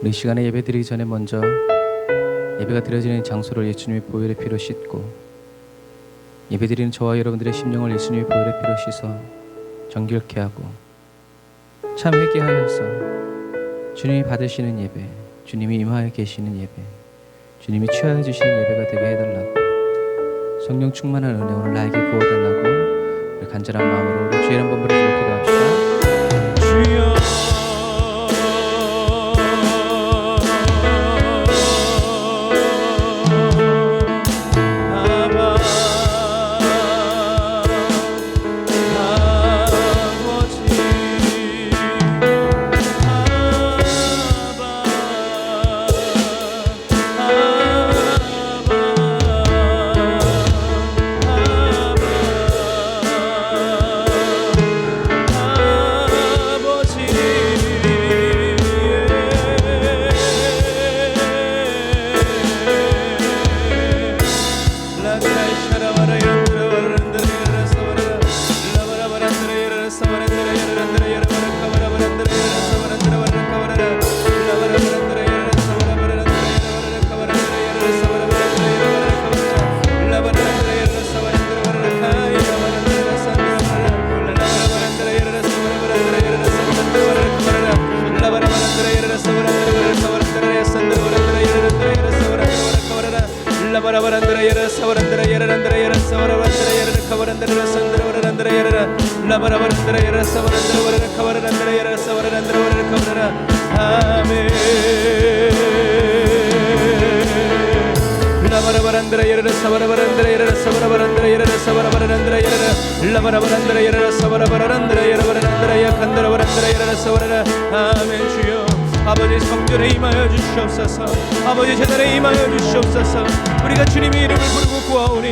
우리 이 시간에 예배 드리기 전에 먼저 예배가 드려지는 장소를 예수님의 보혈의 피로 씻고, 예배 드리는 저와 여러분들의 심령을 예수님의 보혈의 피로 씻어 정결케 하고 참 회개하여서 주님이 받으시는 예배, 주님이 임하여 계시는 예배, 주님이 취하여 주시는 예배가 되게 해달라고, 성령 충만한 은혜 오늘 나에게 부어달라고 우리 간절한 마음으로 우리 주의 한번 부르짖고 기도합시다. 주여 아멘. 주여 아버지 성전에 임하여 주시옵소서. 아버지 제단에 임하여 주시옵소서. 우리가 주님의 이름을 부르고 구하오니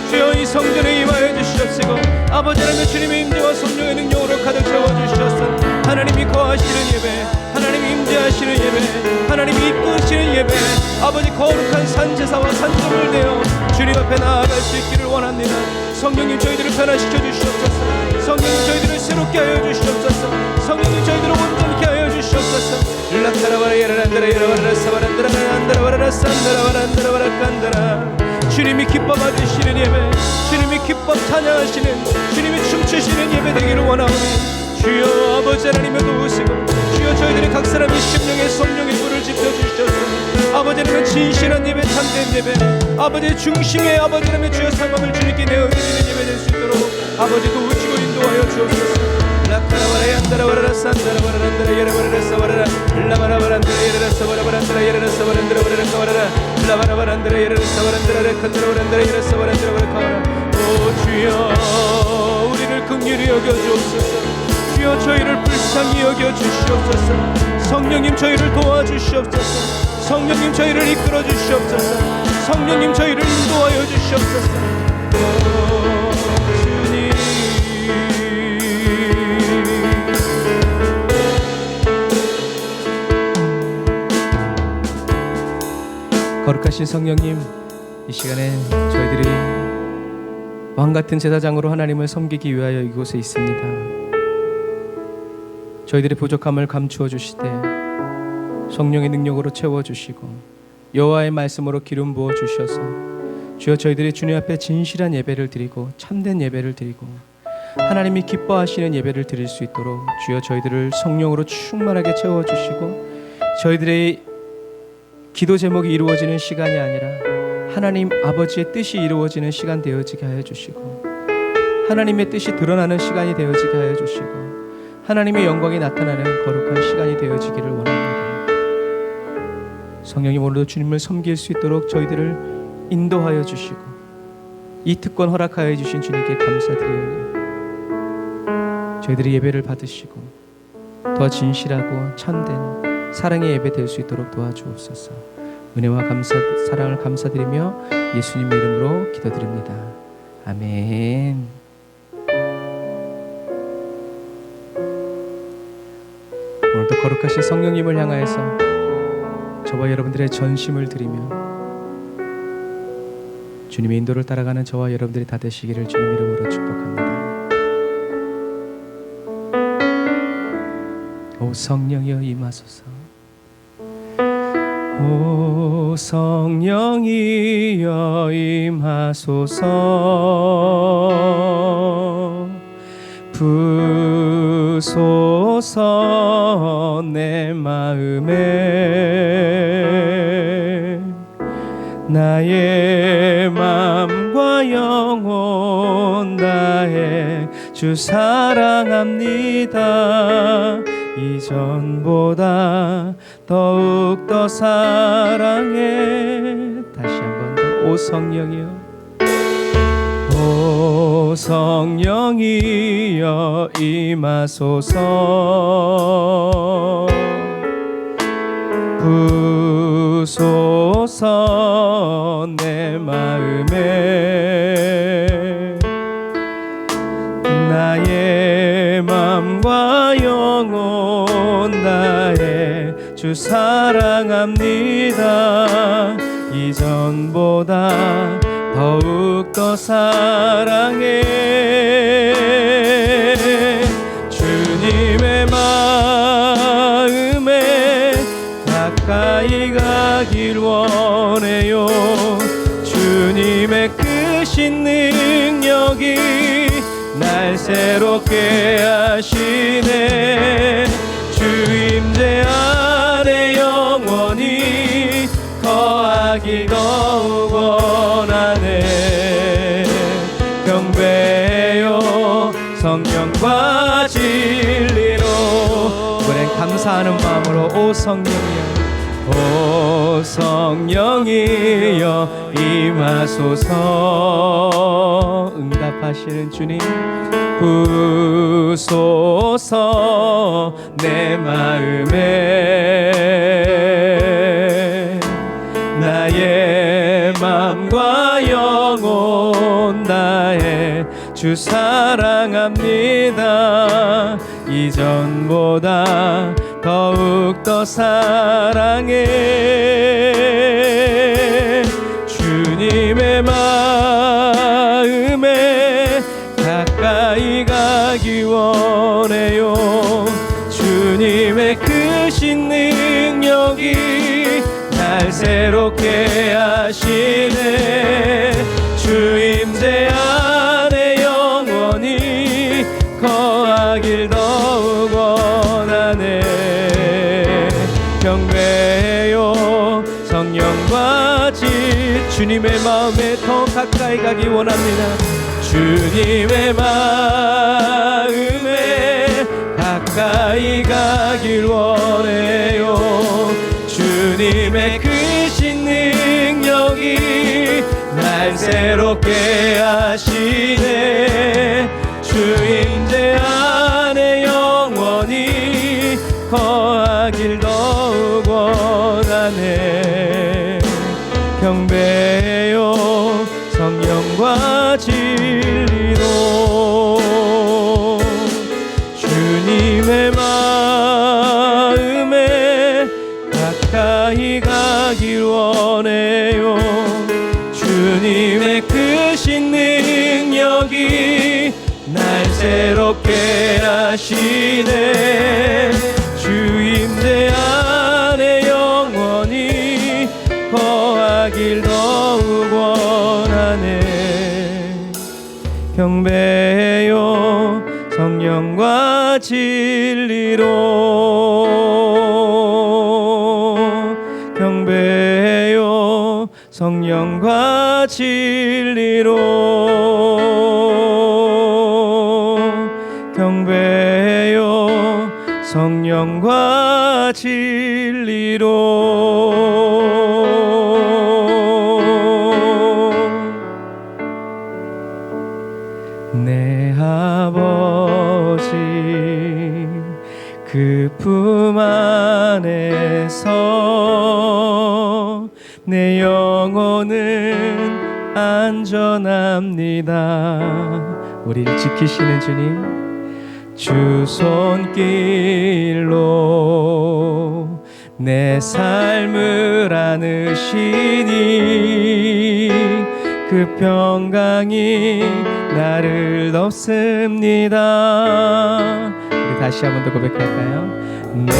주여 이 성전에 임하여 주시옵시고, 아버지 하나님 주님의 임재와 성령의 능력으로 가득 채워주시옵소서. 하나님이 거하시는 예배, 하나님이 임재하시는 예배, 하나님이 이끄시는 예배, 아버지 거룩한 산제사와 산점을 내어 주님 앞에 나아갈 수 있기를 원합니다. 성령님 저희들을 변화시켜 주시옵소서. 성령님 저희들을 새롭게 하여 주시옵소서. 성령님 저희들을 온전케 하여 주시옵소서. 주님이 기뻐 받으시는 예배, 주님이 기뻐 찬양하시는, 주님이 춤추시는 예배 되기를 원하오니 주여 아버지 하나님의 도우시고, 주여 저희들이 각 사람의 심령에 성령의 불을 지펴주시옵소서. 아버지 하나님의 진실한 예배, 참된 예배, 아버지의 중심에 아버지 하나님의 주여 상함을 주님께 내어드리는 예배 될 수 있도록 아버지 도우시고 인도하여 주옵소서. 오 주여 우리를 긍휼히 여겨 주옵소서. 주여 저희를 불쌍히 여겨 주시옵소서. 성령님 저희를 도와주시옵소서. 성령님 저희를 이끌어 주시옵소서. 성령님 저희를 인도하여 주시옵소서. 거룩하신 성령님, 이 시간에 저희들이 왕같은 제사장으로 하나님을 섬기기 위하여 이곳에 있습니다. 저희들의 부족함을 감추어 주시되 성령의 능력으로 채워주시고 여호와의 말씀으로 기름 부어 주셔서 주여 저희들이 주님 앞에 진실한 예배를 드리고 참된 예배를 드리고 하나님이 기뻐하시는 예배를 드릴 수 있도록 주여 저희들을 성령으로 충만하게 채워주시고, 저희들의 기도 제목이 이루어지는 시간이 아니라 하나님 아버지의 뜻이 이루어지는 시간 되어지게 하여 주시고, 하나님의 뜻이 드러나는 시간이 되어지게 하여 주시고, 하나님의 영광이 나타나는 거룩한 시간이 되어지기를 원합니다. 성령님 오늘도 주님을 섬길 수 있도록 저희들을 인도하여 주시고 이 특권 허락하여 주신 주님께 감사드려요. 저희들이 예배를 받으시고 더 진실하고 참된 사랑의 예배 될 수 있도록 도와주옵소서. 은혜와 감사, 사랑을 감사드리며 예수님의 이름으로 기도드립니다. 아멘. 오늘도 거룩하신 성령님을 향하여서 저와 여러분들의 전심을 드리며 주님의 인도를 따라가는 저와 여러분들이 다 되시기를 주님 이름으로 축복합니다. 오 성령이여 임하소서. 오 성령이여 임하소서 부소서 내 마음에 나의 마음과 영혼 다해 주 사랑합니다 이전보다 더욱더 사랑해 다시 한 번 더 오 성령이여 오 성령이여 임하소서 부소서 내 마음에 나의 마음과 영혼 다해 주 사랑합니다 이전보다 더욱더 사랑해 주님의 마음에 가까이 가길 원해요 주님의 크신 능력이 날 새롭게 하시네 주 임재 안에 영원히 거하길 더욱 원하네 경배요 성령과 진리로 이번엔 감사하는 마음으로 오 성령이여 오 성령이여 임하소서 응답하시는 주님 부소서 내 마음에 나의 마음과 영혼 다해 주 사랑합니다 이전보다 더욱더 사랑해 주님의 마음에 가까이 가기 원해요 주님의 크신 능력이 날 새롭게 하시네 주 임재 안에 영원히 거하길 더욱 원하네 경배요 성령과 주님의 마음에 더 가까이 가기 원합니다 주님의 마음에 가까이 가길 원해요 주님의 크신 능력이 날 새롭게 하시네 주 임재 안에 영원히 거하길 더욱 원하네 경배요 성령과 진리로 주님의 마음에 가까이 가길 원해요 주님의 크신 능력이 날 새롭게 하시네 주 임재 안에 영원히 거하길 더욱 원하네 경배요 성령과 진리로 경배요 성령과 진리로 경배요 성령과 진리로 내 아버지 그 품 안에서 내 영혼은 안전합니다 우리를 지키시는 주님 주 손길로 내 삶을 안으시니 그 평강이 나를 덮습니다 우리 다시 한 번 더 고백할까요? 내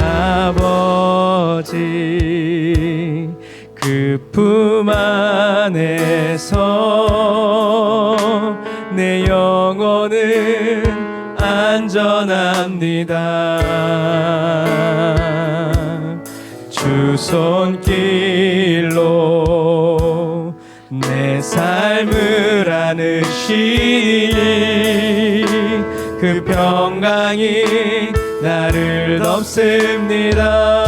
아버지 아버지 그 품 안에서 내 영혼은 안전합니다. 주 손길로 내 삶을 안으시니 그 평강이 나를 덮습니다.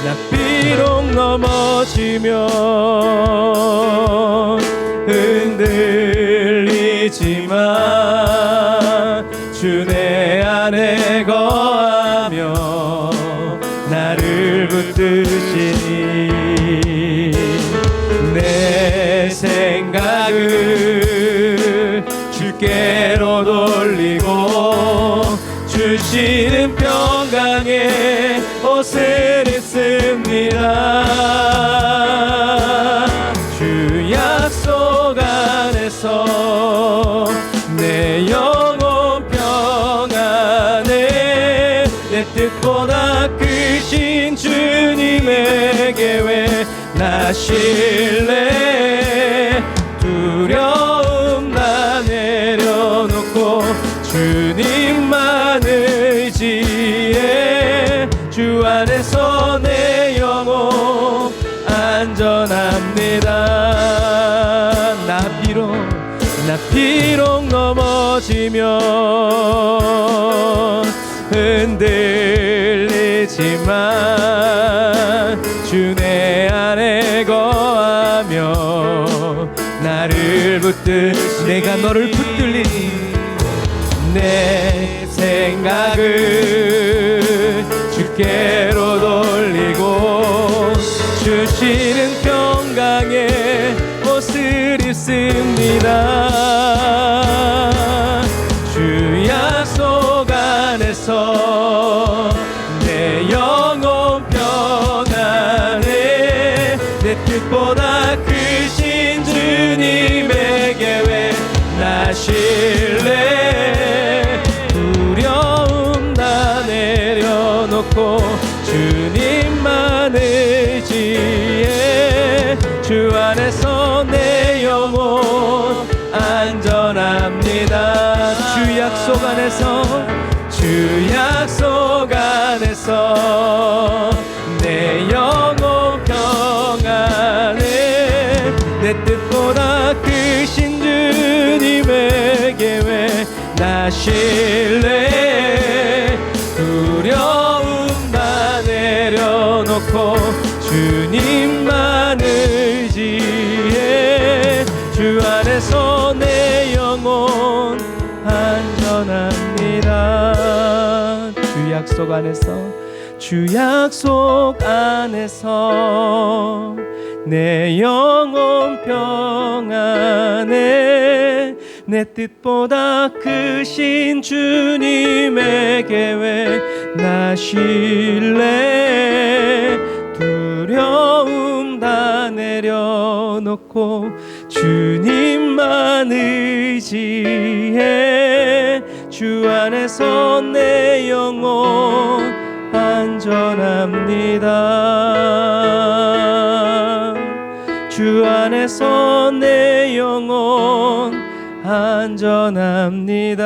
나 비록 넘어지면 흔들리지만 주 내 안에 거하며 나를 붙드시니 내 생각을 주께로 돌리고 주시는 평강의 옷을 입습니다. 주 약속 안에서 내 영혼 평안해 내 뜻보다 크신 주님의 계획 나 신뢰 두려움 다 내려놓고 주님만 의지해 주 안에서 내 영혼 안전합니다. 나 비록 넘어지면 흔들리지만 주 내 안에 거하며 나를 내가 너를 붙들리니 내 생각을 주께로 돌리고 주시는 평강의 옷을 입습니다. 주 약속 안에서 내 영혼 평안해 내 뜻보다 크신 주님의 계획 나 신뢰 두려움 다 내려놓고 주님만 의지해 주 안에서 내 영혼 안전합니다. 주 약속 안에서 내 영혼 평안해 내 뜻보다 크신 주님의 계획 나 신뢰 두려움 다 내려놓고 주님만 의지해 주 안에서 내 영혼 안전합니다. 주 약속 안에서 내 영혼 평안해 내 뜻보다 크신 주님의 계획 나 신뢰 두려움 다 내려놓고 주님만 의지해 주 안에서 내 영혼 안전합니다. 주 안에서 내 영혼 안전합니다.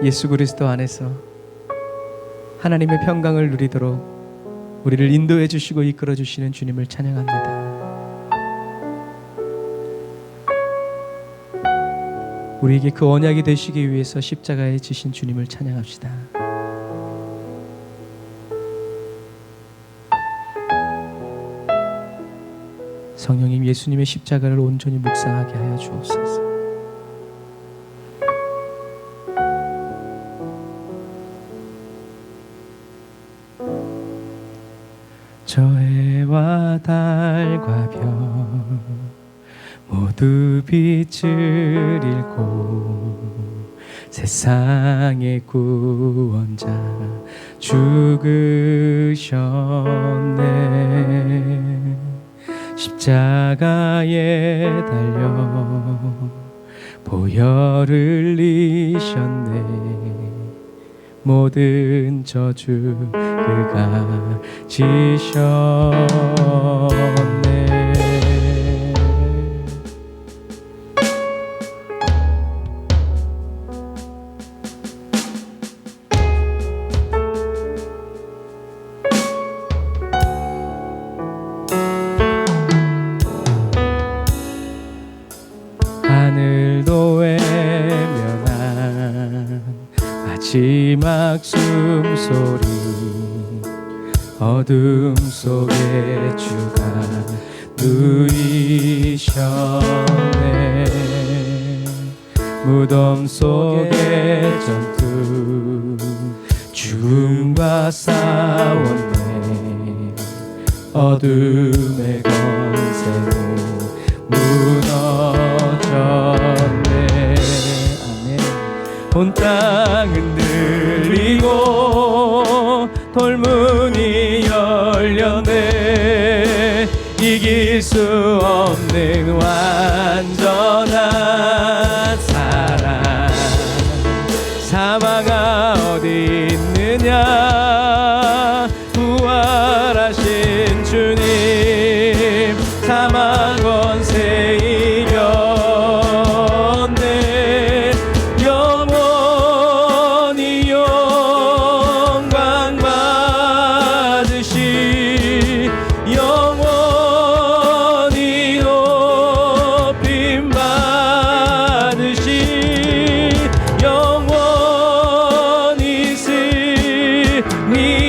예수 그리스도 안에서 하나님의 평강을 누리도록 우리를 인도해 주시고 이끌어 주시는 주님을 찬양합니다. 우리에게 그 언약이 되시기 위해서 십자가에 지신 주님을 찬양합시다. 성령님, 예수님의 십자가를 온전히 묵상하게 하여 주옵소서. 저 해와 달과 별 모두 빛을 잃고 세상의 구원자 죽으셨네. 십자가에 달려 보혈을 흘리셨네. 모든 저주 그가 지셨네. 하늘도 외면한 마지막 숨소리, 어둠 속에 주가 누이셨네. 무덤 속의 전투 죽음과 싸웠네. 어둠의 권세는 무너졌네. 아멘. 온 땅 흔들리고 돌문이 열렸네. 이길 수 없는 완전한 사랑. 사망아 어디 있느냐. 부활하신 주님. 사망 권세 이겼네. 영원히 영광 받으시. 영원히 높임 받으시. 영원히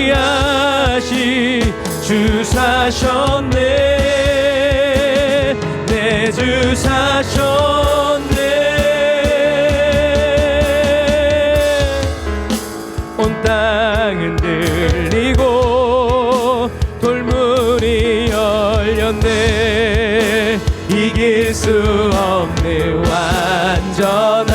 승리하시. 주 사셨네. 주 사셨네. 온 땅 흔들리고 돌문이 열렸네. 이길 수 없는 완전한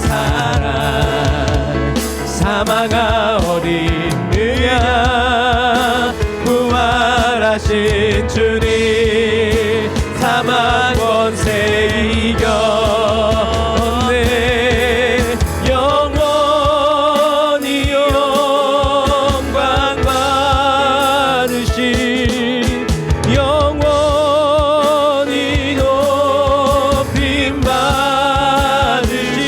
사랑. 사망아 어디 있느냐. 부활하신 주님. 사망 권세 이겼네. 영원히 영광 받으시. 영원히 높임 받으시.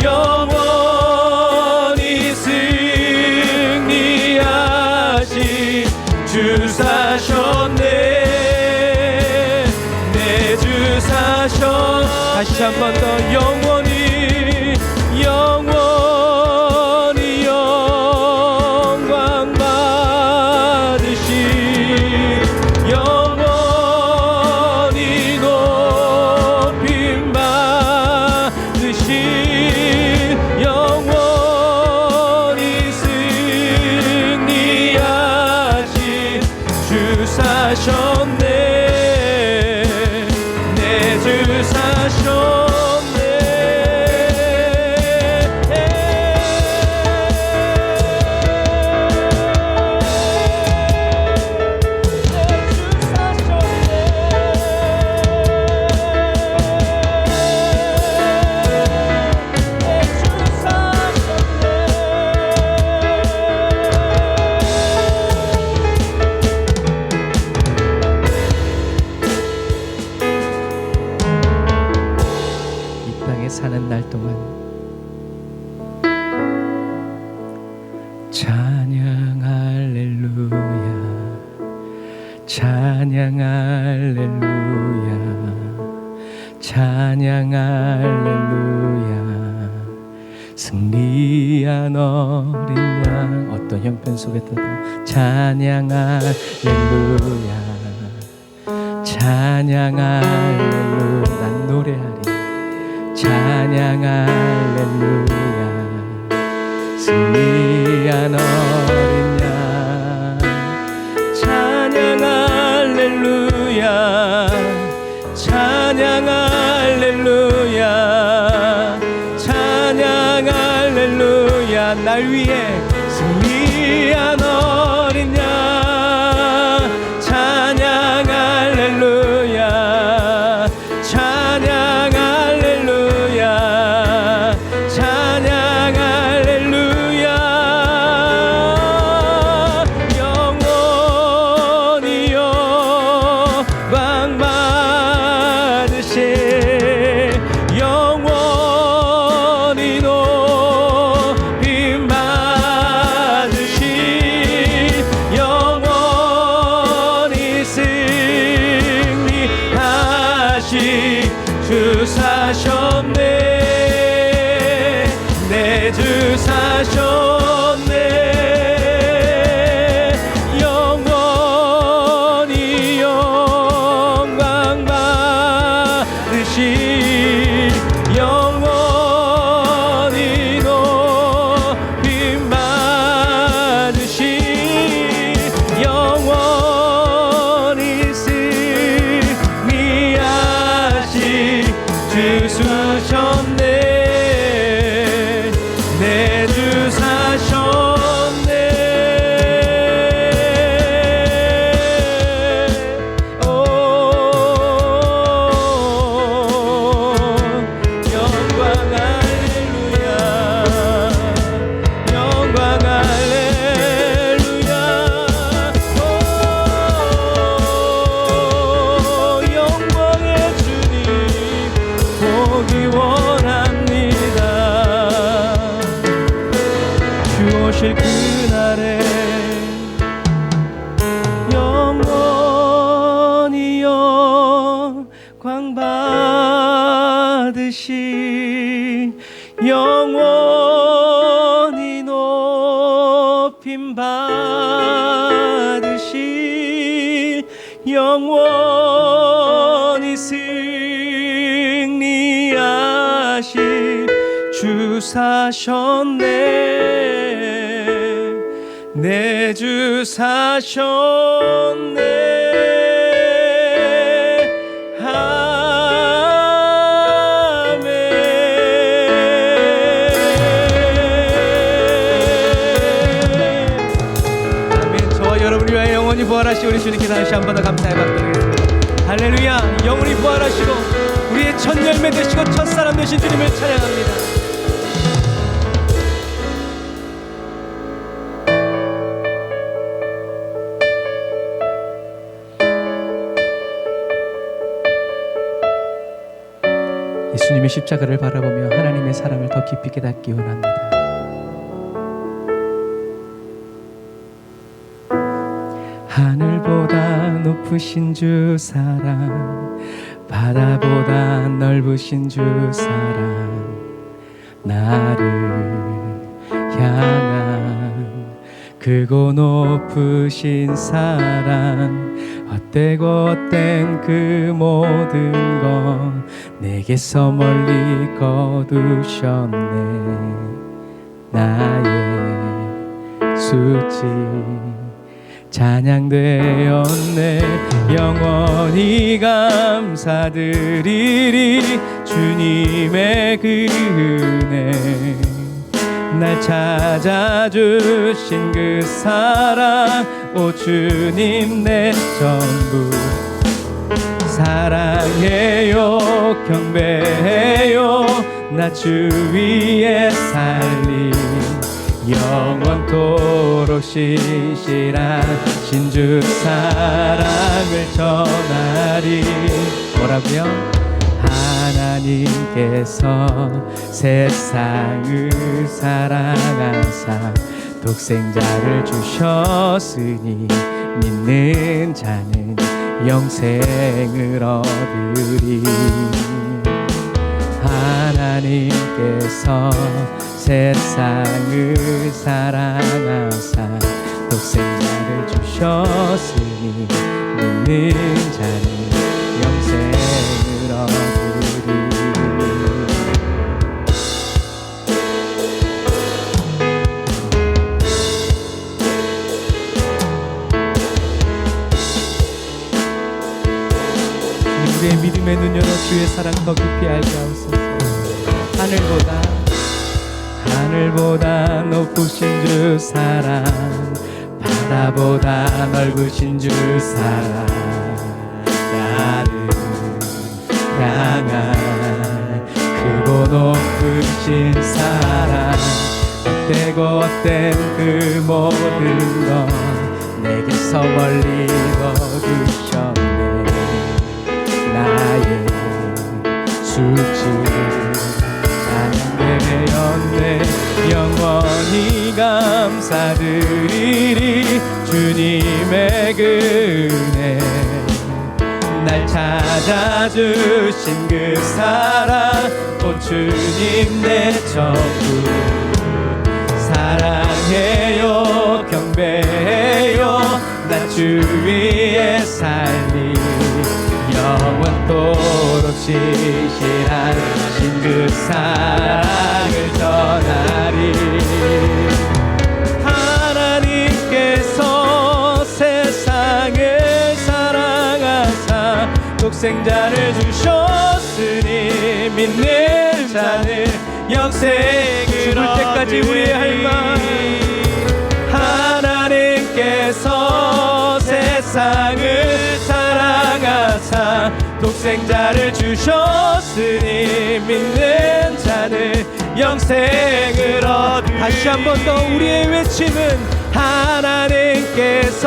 영원히 승리하시. 주 사셨네. 다시 한 번 더 영원히 영원히 영광 받으시. 영원히 높임 받으시. 영원히 승리하시. 주 사셨네. 주 사셨네. 사는 날 동안 찬양 할렐루야. 찬양 할렐루야. 찬양 할렐루야. 승리한 어린 양. 어떤 형편 속에서도 찬양 할렐루야. 찬양 할렐루야. 난 노래하리. 찬양 할렐루야. 승리한 어린 양. 찬양 할렐루야. 찬양 할렐루야. 찬양 할렐루야. 날 위해 승리한 어린 양. 찬양 할렐루야. 찬양 영원히 승리하실 주 사셨네. 내 주 사셨네. 아멘. 아멘. 저와 여러분을 위하여 영원히 부활하시고 우리 주님께 다시 한 번 더 감사의 박수드리겠습니다. 할렐루야. 영원히 부활하시고 우리의 첫 열매 되시고 첫사람 되신 주님을 찬양합니다. 예수님의 십자가를 바라보며 하나님의 사랑을 더 깊이 깨닫기 원합니다. 하늘보다 높으신 주 사랑, 바다보다 넓으신 주 사랑, 나를 향한 크고 높으신 사랑, 헛되고 헛된 그 모든 것 내게서 멀리 거두셨네. 나의 수치 찬양되었네. 영원히 감사드리리 주님의 그 은혜, 날 찾아주신 그 사랑, 오 주님 내 전부 사랑해요 경배해요. 나 주 위에 살리 영원토록 신실하신 주 사랑을 전하리. 뭐라고요? 하나님께서 세상을 사랑하사 독생자를 주셨으니 믿는 자는 영생을 얻으리. 하나님께서 세상을 사랑하사 독생자를 주셨으니 믿는 자는 영생을 얻으리. 우리의 믿음의 눈 열어 주의 사랑 더 깊이 알게 하옵소서. 하늘보다 높으신 주 사랑, 바다보다 넓으신 주 사랑, 나를 향한 크고 높으신 사랑, 헛되고 헛된 그 모든 것 내게서 멀리 거두셨네. 나의 수치 찬양되었네. 영원히 감사드리리 주님의 그 은혜, 날 찾아주신 그 사랑, 오 주님 내 전부 사랑해요 경배해요. 나 주 위에 살리 영원토록 신실하신 그 사랑을 전하리. 하나님께서 세상을 사랑하사 독생자를 주셨으니 믿는 자는 영생을 죽을 때까지 우리의 할망. 하나님께서 세상을 사랑하사 독생자를 주셨으니 믿는 자는 영생을 얻으리. 다시 한 번 더 우리의 외침은 하나님께서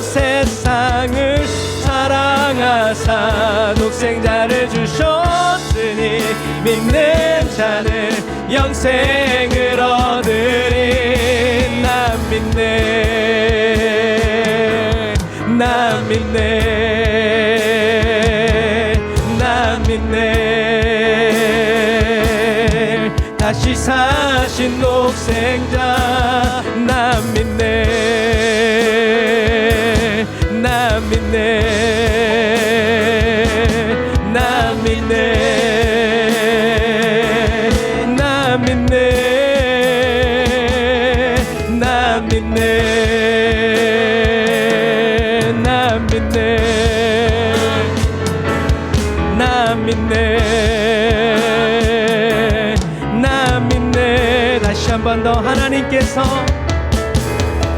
세상을 사랑하사 독생자를 주셨으니 믿는 자는 영생을 얻으리. 난 믿네, 난 믿네, 난 믿네. 다시 사신 독생자 난 믿네, 난 믿네.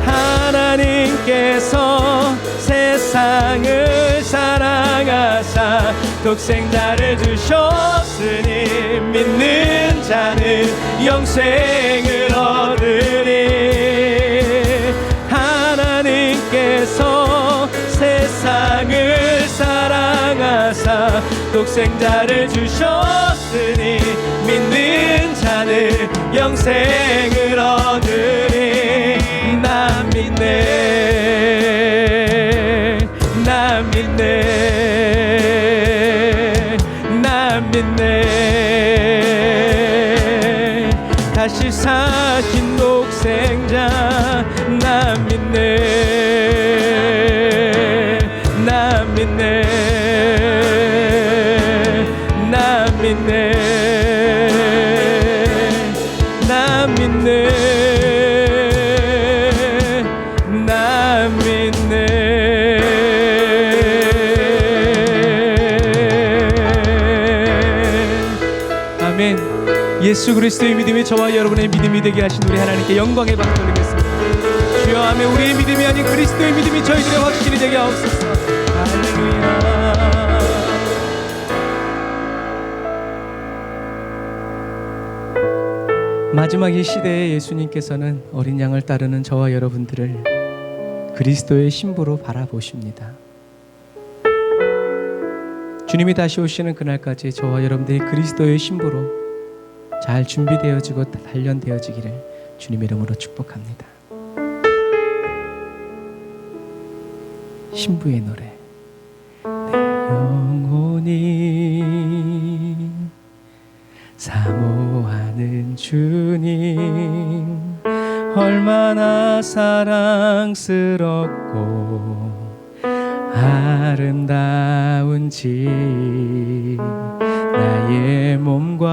하나님께서 세상을 사랑하사 독생자를 주셨으니 믿는 자는 영생을 얻으리. 하나님께서 세상을 사랑하사 독생자를 주셨으니 믿는 자는 영생을 얻으리. 나 믿네, 나 믿네, 나 믿네. 다시 사신 독생자 나 믿네, 나 믿네, 나 믿네, 나 믿네, 나 믿네. 아멘. 예수 그리스도의 믿음이 저와 여러분의 믿음이 되게 하신 우리 하나님께 영광의 박수 올리겠습니다. 주여, 아멘. 우리의 믿음이 아닌 그리스도의 믿음이 저희들의 확신이 되게 하옵소서. 할렐루야. 마지막 이 시대에 예수님께서는 어린 양을 따르는 저와 여러분들을 그리스도의 신부로 바라보십니다. 주님이 다시 오시는 그날까지 저와 여러분들이 그리스도의 신부로 잘 준비되어지고 단련되어지기를 주님의 이름으로 축복합니다. 신부의 노래. 내 영혼이 사모하는 주님, 얼마나 사랑스럽고 아름다운지 나의 몸과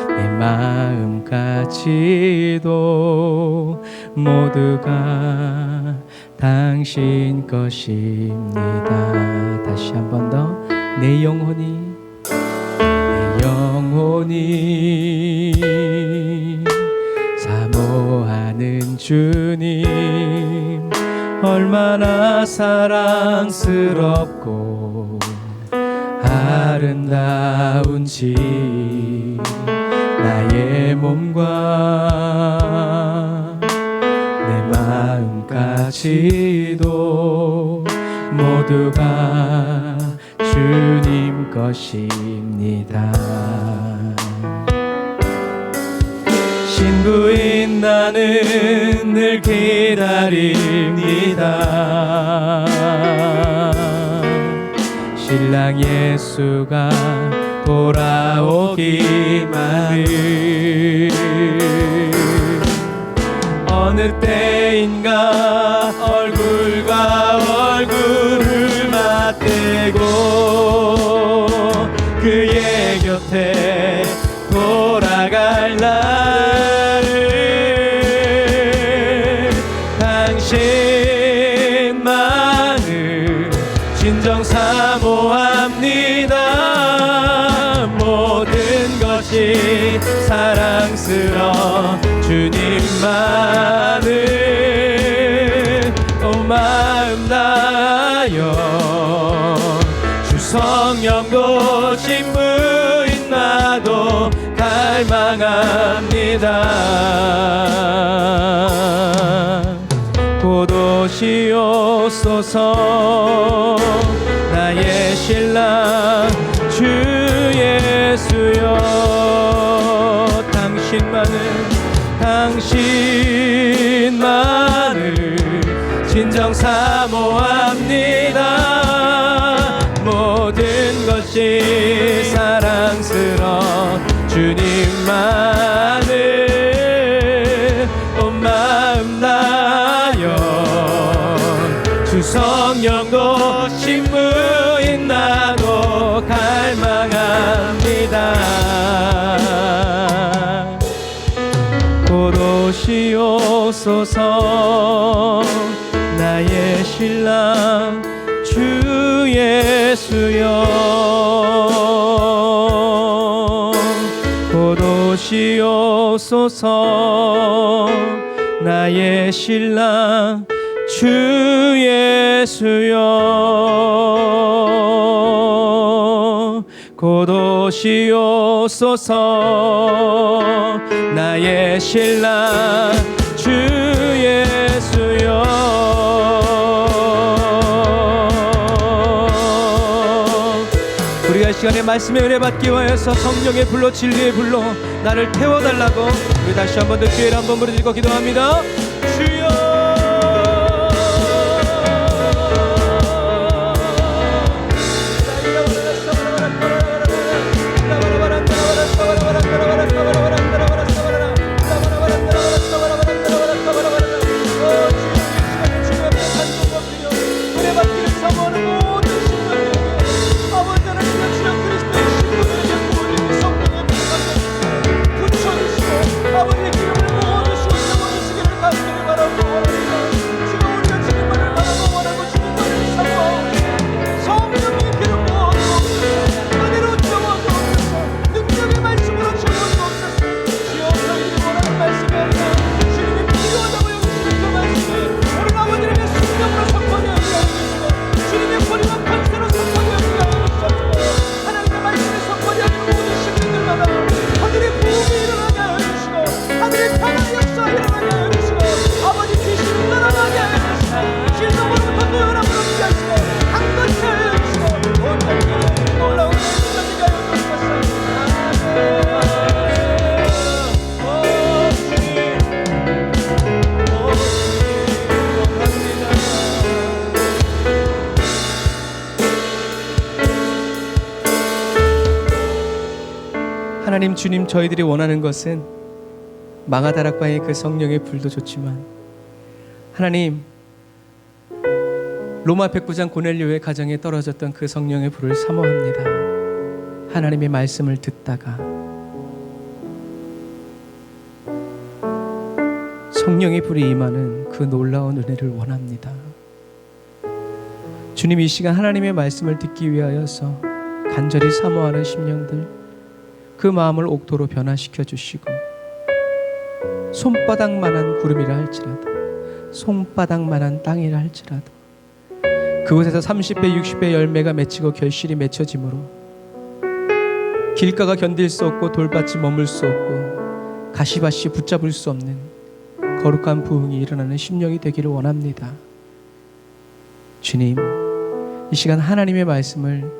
내 마음까지도 모두가 당신 것입니다. 다시 한 번 더. 내 영혼이 사모하는 주님, 얼마나 사랑스럽고 아름다운지 나의 몸과 내 마음까지도 모두가 주님 것입니다. 신부인 나는 늘 기다립니다. 신랑 예수가 돌아오기만을. 어느 때인가 얼굴과 얼굴을 맞대고 그의 곁에 돌아갈 날을 당신만을 진정 사모합니다. 모든 것이 사랑스러워 주님만을 마음 다하여 주 성령도 신부인 나도 갈망합니다. 곧 오시옵소서 나의 신랑 주 예수여. 당신만을 진정 사모합니다. 모든 것이 사랑스러워 주님만을 온 마음 다하여 주 성령도 신부인 나도 갈망합니다. 곧 오시옵소서 나의 신랑 주 예수여. 곧 고도시옵소서. 나의 신랑 주 예수여, 고도시옵소서. 나의 신랑 주 예수여. 우리가 이 시간에 말씀의 은혜 받기 위하여서 성령의 불로, 진리의 불로 나를 태워달라고 우리 다시 한번 더 기회를 한번 부르짖고 기도합니다. 주여. 하나님 주님, 저희들이 원하는 것은 마가다락방의 그 성령의 불도 좋지만 하나님, 로마 백부장 고넬료의 가정에 떨어졌던 그 성령의 불을 사모합니다. 하나님의 말씀을 듣다가 성령의 불이 임하는 그 놀라운 은혜를 원합니다. 주님, 이 시간 하나님의 말씀을 듣기 위하여서 간절히 사모하는 심령들, 그 마음을 옥토로 변화시켜 주시고 손바닥만한 구름이라 할지라도, 손바닥만한 땅이라 할지라도 그곳에서 30배 60배 열매가 맺히고 결실이 맺혀지므로 길가가 견딜 수 없고 돌밭이 머물 수 없고 가시밭이 붙잡을 수 없는 거룩한 부흥이 일어나는 심령이 되기를 원합니다. 주님, 이 시간 하나님의 말씀을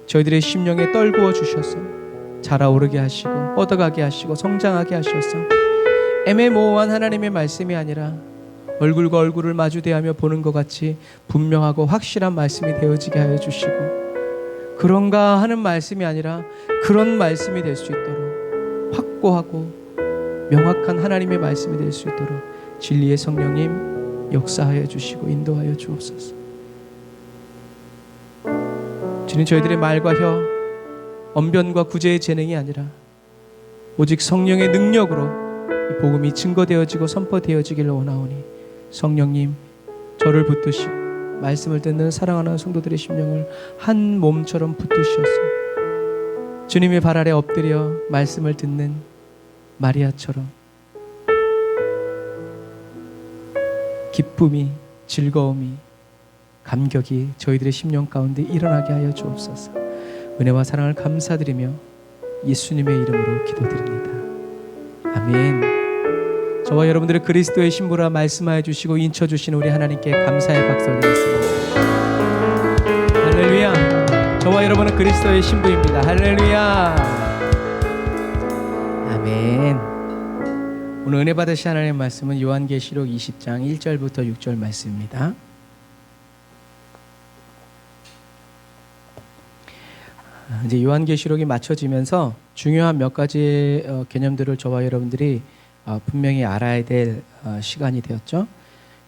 저희들의 심령에 떨구어 주셔서 자라오르게 하시고 뻗어가게 하시고 성장하게 하셔서 애매모호한 하나님의 말씀이 아니라 얼굴과 얼굴을 마주 대하며 보는 것 같이 분명하고 확실한 말씀이 되어지게 하여 주시고, 그런가 하는 말씀이 아니라 그런 말씀이 될 수 있도록 확고하고 명확한 하나님의 말씀이 될 수 있도록 진리의 성령님 역사하여 주시고 인도하여 주옵소서. 주님, 저희들의 말과 혀, 언변과 구제의 재능이 아니라 오직 성령의 능력으로 이 복음이 증거되어지고 선포되어지기를 원하오니 성령님, 저를 붙드시고 말씀을 듣는 사랑하는 성도들의 심령을 한 몸처럼 붙드셔서 주님의 발 아래 엎드려 말씀을 듣는 마리아처럼 기쁨이, 즐거움이, 감격이 저희들의 심령 가운데 일어나게 하여 주옵소서. 은혜와 사랑을 감사드리며 예수님의 이름으로 기도드립니다. 아멘. 저와 여러분들의 그리스도의 신부라 말씀하여 주시고 인쳐 주신 우리 하나님께 감사의 박수 올리겠습니다. 할렐루야. 저와 여러분은 그리스도의 신부입니다. 할렐루야. 아멘. 오늘 은혜 받으신 하나님의 말씀은 요한계시록 20장 1절부터 6절 말씀입니다. 이제 요한계시록이 맞춰지면서 중요한 몇 가지 개념들을 저와 여러분들이 분명히 알아야 될 시간이 되었죠.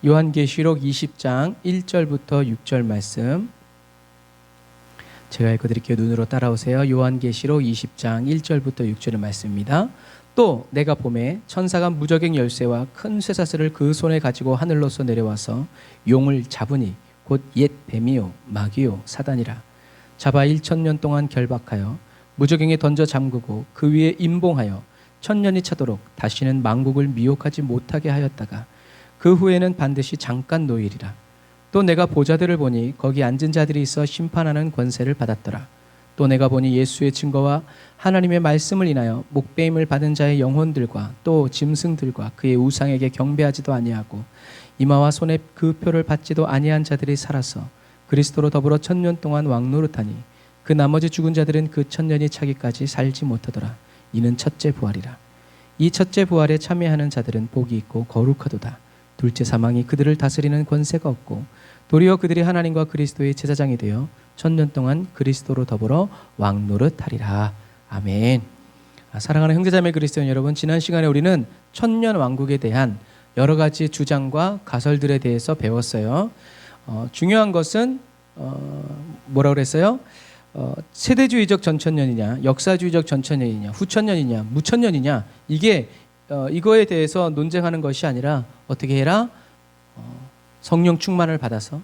요한계시록 20장 1절부터 6절 말씀 제가 읽어드릴게요. 눈으로 따라오세요. 요한계시록 20장 1절부터 6절의 말씀입니다. 또 내가 보매 천사가 무저갱 열쇠와 큰 쇠사슬을 그 손에 가지고 하늘로서 내려와서 용을 잡으니 곧 옛 뱀이요 마귀요 사단이라. 잡아 1000년 동안 결박하여 무저갱에 던져 잠그고 그 위에 임봉하여 천년이 차도록 다시는 만국을 미혹하지 못하게 하였다가 그 후에는 반드시 잠깐 노일이라. 또 내가 보좌들을 보니 거기 앉은 자들이 있어 심판하는 권세를 받았더라. 또 내가 보니 예수의 증거와 하나님의 말씀을 인하여 목배임을 받은 자의 영혼들과 또 짐승들과 그의 우상에게 경배하지도 아니하고 이마와 손에 그 표를 받지도 아니한 자들이 살아서 그리스도로 더불어 천년 동안 왕노릇하니 그 나머지 죽은 자들은 그 천년이 차기까지 살지 못하더라. 이는 첫째 부활이라. 이 첫째 부활에 참여하는 자들은 복이 있고 거룩하도다. 둘째 사망이 그들을 다스리는 권세가 없고 도리어 그들이 하나님과 그리스도의 제사장이 되어 천년 동안 그리스도로 더불어 왕노릇하리라. 아멘. 사랑하는 형제자매 그리스도인 여러분, 지난 시간에 우리는 천년 왕국에 대한 여러 가지 주장과 가설들에 대해서 배웠어요. 중요한 것은 뭐라고 그랬어요? 세대주의적 전천년이냐, 역사주의적 전천년이냐, 후천년이냐, 무천년이냐, 이게 이거에 대해서 논쟁하는 것이 아니라 어떻게 해라? 성령 충만을 받아서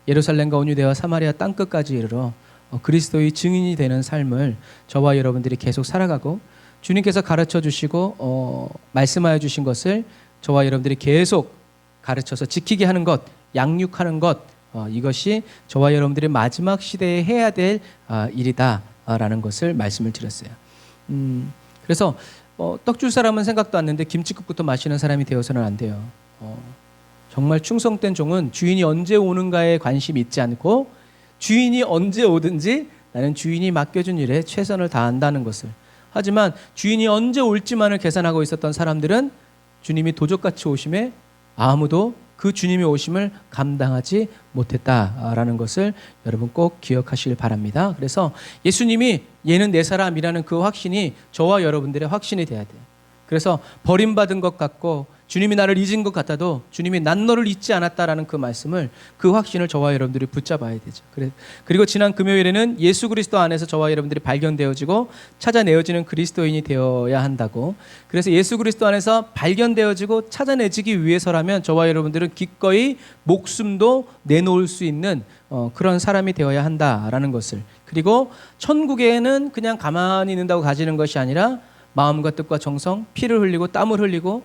예루살렘과 온유대와 사마리아 땅끝까지 이르러 그리스도의 증인이 되는 삶을 저와 여러분들이 계속 살아가고, 주님께서 가르쳐 주시고 말씀하여 주신 것을 저와 여러분들이 계속 가르쳐서 지키게 하는 것, 양육하는 것, 이것이 저와 여러분들이 마지막 시대에 해야 될 일이다라는 것을 말씀을 드렸어요. 그래서 떡 줄 사람은 생각도 않는데 김치국부터 마시는 사람이 되어서는 안 돼요. 정말 충성된 종은 주인이 언제 오는가에 관심이 있지 않고 주인이 언제 오든지 나는 주인이 맡겨준 일에 최선을 다한다는 것을. 하지만 주인이 언제 올지만을 계산하고 있었던 사람들은 주님이 도적같이 오심에 아무도 그 주님의 오심을 감당하지 못했다라는 것을 여러분 꼭 기억하시길 바랍니다. 그래서 예수님이 얘는 내 사람이라는 그 확신이 저와 여러분들의 확신이 돼야 돼요. 그래서 버림받은 것 같고 주님이 나를 잊은 것 같아도 주님이 난 너를 잊지 않았다라는 그 말씀을, 그 확신을 저와 여러분들이 붙잡아야 되죠. 그리고 지난 금요일에는 예수 그리스도 안에서 저와 여러분들이 발견되어지고 찾아내어지는 그리스도인이 되어야 한다고. 그래서 예수 그리스도 안에서 발견되어지고 찾아내지기 위해서라면 저와 여러분들은 기꺼이 목숨도 내놓을 수 있는 그런 사람이 되어야 한다라는 것을. 그리고 천국에는 그냥 가만히 있는다고 가지는 것이 아니라 마음과 뜻과 정성, 피를 흘리고 땀을 흘리고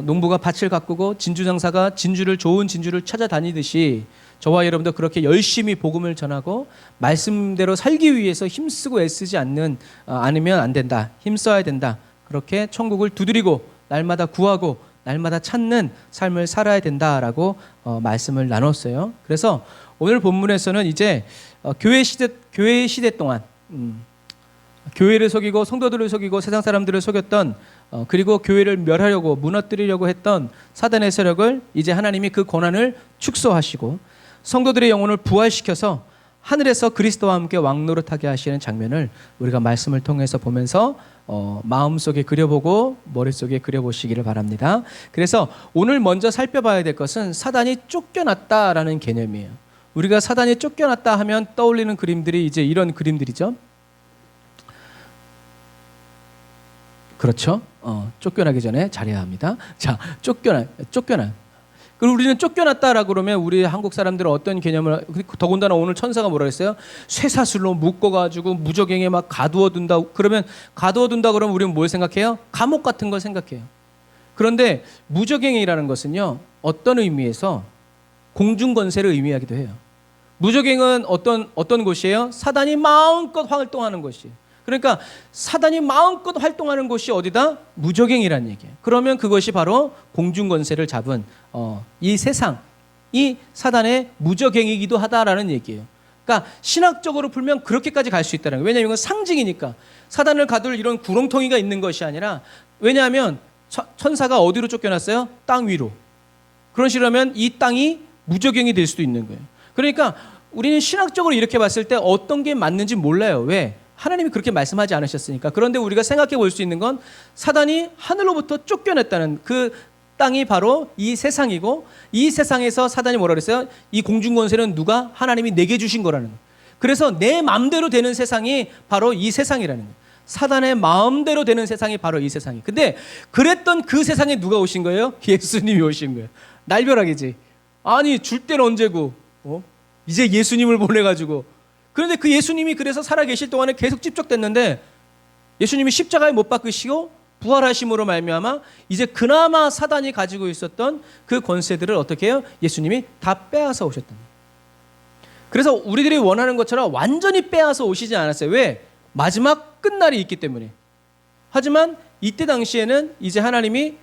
농부가 밭을 가꾸고 진주장사가 좋은 진주를 찾아다니듯이 저와 여러분도 그렇게 열심히 복음을 전하고 말씀대로 살기 위해서 힘쓰고 애쓰지 않으면 안 된다. 힘써야 된다. 그렇게 천국을 두드리고 날마다 구하고 날마다 찾는 삶을 살아야 된다라고 말씀을 나눴어요. 그래서 오늘 본문에서는 이제 교회 시대 동안 교회를 속이고 성도들을 속이고 세상 사람들을 속였던, 그리고 교회를 멸하려고 무너뜨리려고 했던 사단의 세력을 이제 하나님이 그 권한을 축소하시고 성도들의 영혼을 부활시켜서 하늘에서 그리스도와 함께 왕노릇하게 하시는 장면을 우리가 말씀을 통해서 보면서 마음속에 그려보고 머릿속에 그려보시기를 바랍니다. 그래서 오늘 먼저 살펴봐야 될 것은 사단이 쫓겨났다라는 개념이에요. 우리가 사단이 쫓겨났다 하면 떠올리는 그림들이 이제 이런 그림들이죠. 그렇죠? 쫓겨나기 전에 잘해야 합니다. 자, 쫓겨나. 그리고 우리는 쫓겨났다라고 그러면 우리 한국 사람들은 어떤 개념을, 더군다나 오늘 천사가 뭐라 했어요? 쇠사슬로 묶어가지고 무적행에 막 가두어둔다. 그러면 우리는 뭘 생각해요? 감옥 같은 걸 생각해요. 그런데 무적행이라는 것은요, 어떤 의미에서 공중권세를 의미하기도 해요. 무적행은 어떤 곳이에요? 사단이 마음껏 활동하는 곳이에요. 그러니까 사단이 마음껏 활동하는 곳이 어디다? 무적행이라는 얘기예요. 그러면 그것이 바로 공중권세를 잡은 이 세상이 사단의 무적행이기도 하다라는 얘기예요. 그러니까 신학적으로 풀면 그렇게까지 갈 수 있다는 거예요. 왜냐하면 이건 상징이니까. 사단을 가둘 이런 구렁텅이가 있는 것이 아니라, 왜냐하면 천사가 어디로 쫓겨났어요? 땅 위로. 그런 식으로 하면 이 땅이 무적행이 될 수도 있는 거예요. 그러니까 우리는 신학적으로 이렇게 봤을 때 어떤 게 맞는지 몰라요. 왜? 하나님이 그렇게 말씀하지 않으셨으니까. 그런데 우리가 생각해 볼 수 있는 건 사단이 하늘로부터 쫓겨냈다는 그 땅이 바로 이 세상이고, 이 세상에서 사단이 뭐라 그랬어요? 이 공중권세는 누가? 하나님이 내게 주신 거라는 거예요. 그래서 내 마음대로 되는 세상이 바로 이 세상이라는 거예요. 사단의 마음대로 되는 세상이 바로 이 세상이에요. 근데 그랬던 그 세상에 누가 오신 거예요? 예수님이 오신 거예요. 날벼락이지. 아니, 줄 때는 언제고 이제 예수님을 보내가지고. 그런데 그 예수님이 그래서 살아계실 동안에 계속 찝적댔는데 예수님이 십자가에 못 박히시고 부활하심으로 말미암아 이제 그나마 사단이 가지고 있었던 그 권세들을 어떻게 해요? 예수님이 다 빼앗아 오셨다. 그래서 우리들이 원하는 것처럼 완전히 빼앗아 오시지 않았어요. 왜? 마지막 끝날이 있기 때문에. 하지만 이때 당시에는 이제 하나님이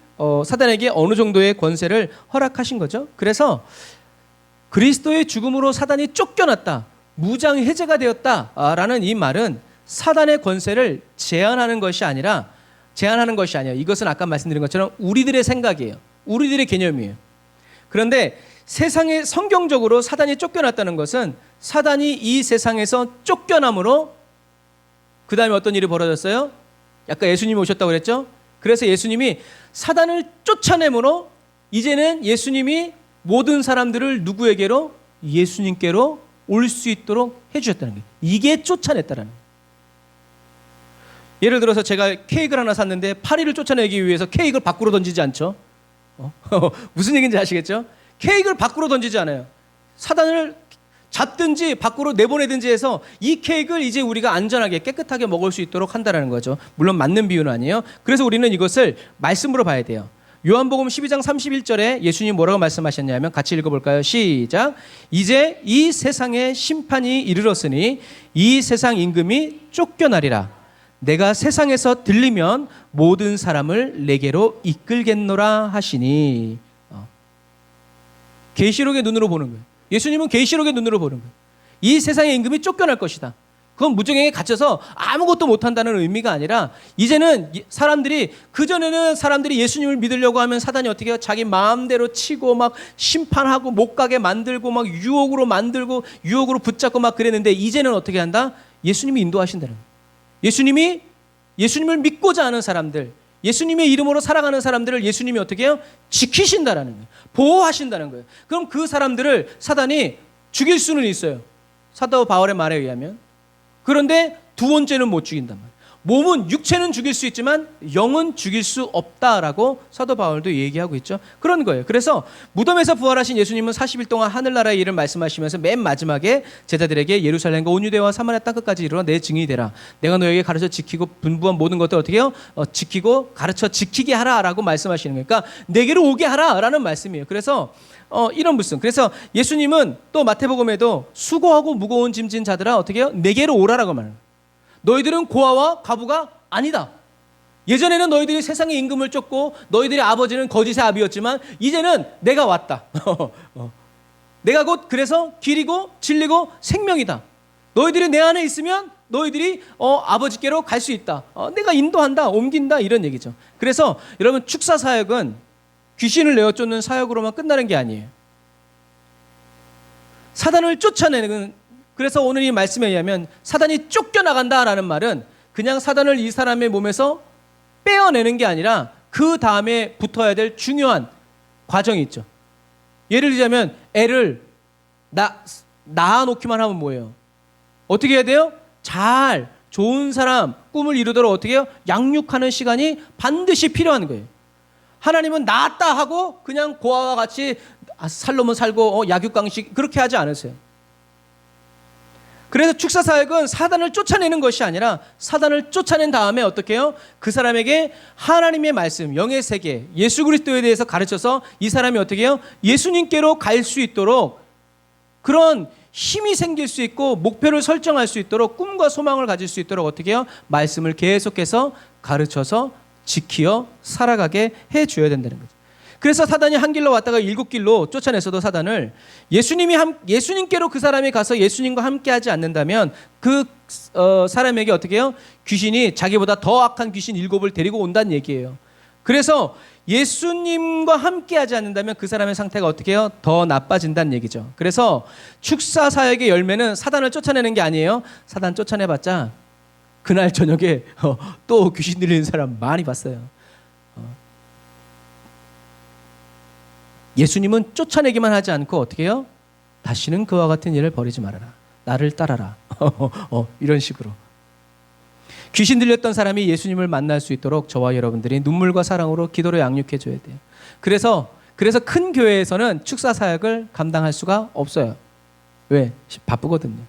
사단에게 어느 정도의 권세를 허락하신 거죠. 그래서 그리스도의 죽음으로 사단이 쫓겨났다, 무장 해제가 되었다라는 이 말은 사단의 권세를 제한하는 것이 아니라 이것은 아까 말씀드린 것처럼 우리들의 생각이에요. 우리들의 개념이에요. 그런데 세상에 성경적으로 사단이 쫓겨났다는 것은 사단이 이 세상에서 쫓겨남으로 그 다음에 어떤 일이 벌어졌어요? 아까 예수님이 오셨다고 그랬죠? 그래서 예수님이 사단을 쫓아내므로 이제는 예수님이 모든 사람들을 누구에게로? 예수님께로 올 수 있도록 해주셨다는 거예요. 이게 쫓아냈다라는 거예요. 예를 들어서 제가 케이크를 하나 샀는데 파리를 쫓아내기 위해서 케이크를 밖으로 던지지 않죠. 무슨 얘기인지 아시겠죠? 케이크를 밖으로 던지지 않아요. 사단을 잡든지 밖으로 내보내든지 해서 이 케이크를 이제 우리가 안전하게 깨끗하게 먹을 수 있도록 한다는 거죠. 물론 맞는 비유는 아니에요. 그래서 우리는 이것을 말씀으로 봐야 돼요. 요한복음 12장 31절에 예수님이 뭐라고 말씀하셨냐면 같이 읽어볼까요? 시작. 이제 이 세상에 심판이 이르렀으니 이 세상 임금이 쫓겨나리라. 내가 세상에서 들리면 모든 사람을 내게로 이끌겠노라 하시니. 계시록의 눈으로 보는 거예요. 예수님은 계시록의 눈으로 보는 거예요. 이 세상의 임금이 쫓겨날 것이다. 그건 무정행에 갇혀서 아무것도 못한다는 의미가 아니라 이제는 사람들이, 그전에는 사람들이 예수님을 믿으려고 하면 사단이 어떻게 해요? 자기 마음대로 치고 막 심판하고 못 가게 만들고 막 유혹으로 만들고 유혹으로 붙잡고 막 그랬는데 이제는 어떻게 한다? 예수님이 인도하신다는 거예요. 예수님을 믿고자 하는 사람들, 예수님의 이름으로 살아가는 사람들을 예수님이 어떻게 해요? 지키신다라는 거예요. 보호하신다는 거예요. 그럼 그 사람들을 사단이 죽일 수는 있어요. 사도 바울의 말에 의하면. 그런데 두 번째는 못 죽인단 말이에요. 몸은, 육체는 죽일 수 있지만 영은 죽일 수 없다라고 사도 바울도 얘기하고 있죠. 그런 거예요. 그래서 무덤에서 부활하신 예수님은 40일 동안 하늘나라의 일을 말씀하시면서 맨 마지막에 제자들에게 예루살렘과 온 유대와 사마리아 땅끝까지 이르러 내 증인이 되라. 내가 너에게 가르쳐 지키고 분부한 모든 것들 어떻게 해요? 지키고 가르쳐 지키게 하라라고 말씀하시는 거예요. 그러니까 내게로 오게 하라라는 말씀이에요. 그래서 이런 말씀. 그래서 예수님은 또 마태복음에도 수고하고 무거운 짐진 자들아 어떻게 해요? 내게로 오라라고 말해요. 너희들은 고아와 과부가 아니다. 예전에는 너희들이 세상의 임금을 쫓고 너희들의 아버지는 거짓의 아비였지만 이제는 내가 왔다. 내가 곧 그래서 길이고 진리고 생명이다. 너희들이 내 안에 있으면 너희들이 아버지께로 갈 수 있다. 내가 인도한다, 옮긴다, 이런 얘기죠. 그래서 여러분, 축사 사역은 귀신을 내어 쫓는 사역으로만 끝나는 게 아니에요. 사단을 쫓아내는, 그래서 오늘 이 말씀에 의하면 사단이 쫓겨나간다라는 말은 그냥 사단을 이 사람의 몸에서 빼어내는 게 아니라 그 다음에 붙어야 될 중요한 과정이 있죠. 예를 들자면 애를 낳아놓기만 하면 뭐예요? 어떻게 해야 돼요? 잘 좋은 사람 꿈을 이루도록 어떻게 해요? 양육하는 시간이 반드시 필요한 거예요. 하나님은 낳았다 하고 그냥 고아와 같이 살려면 살고 약육강식 그렇게 하지 않으세요. 그래서 축사사역은 사단을 쫓아내는 것이 아니라 사단을 쫓아낸 다음에 어떻게 해요? 그 사람에게 하나님의 말씀, 영의 세계, 예수 그리스도에 대해서 가르쳐서 이 사람이 어떻게 해요? 예수님께로 갈 수 있도록 그런 힘이 생길 수 있고 목표를 설정할 수 있도록 꿈과 소망을 가질 수 있도록 어떻게 해요? 말씀을 계속해서 가르쳐서 지키어 살아가게 해줘야 된다는 거죠. 그래서 사단이 한 길로 왔다가 7길로 쫓아냈어도 사단을 예수님께로 그 사람이 가서 예수님과 함께하지 않는다면 그 사람에게 어떻게 해요? 귀신이 자기보다 더 악한 귀신 7을 데리고 온다는 얘기예요. 그래서 예수님과 함께하지 않는다면 그 사람의 상태가 어떻게 해요? 더 나빠진다는 얘기죠. 그래서 축사 사역의 열매는 사단을 쫓아내는 게 아니에요. 사단 쫓아내봤자 그날 저녁에 또 귀신 들리는 사람 많이 봤어요. 예수님은 쫓아내기만 하지 않고 어떻게 해요? 다시는 그와 같은 일을 벌이지 말아라. 나를 따라라. 이런 식으로. 귀신 들렸던 사람이 예수님을 만날 수 있도록 저와 여러분들이 눈물과 사랑으로 기도로 양육해 줘야 돼요. 그래서 큰 교회에서는 축사 사역을 감당할 수가 없어요. 왜? 바쁘거든요.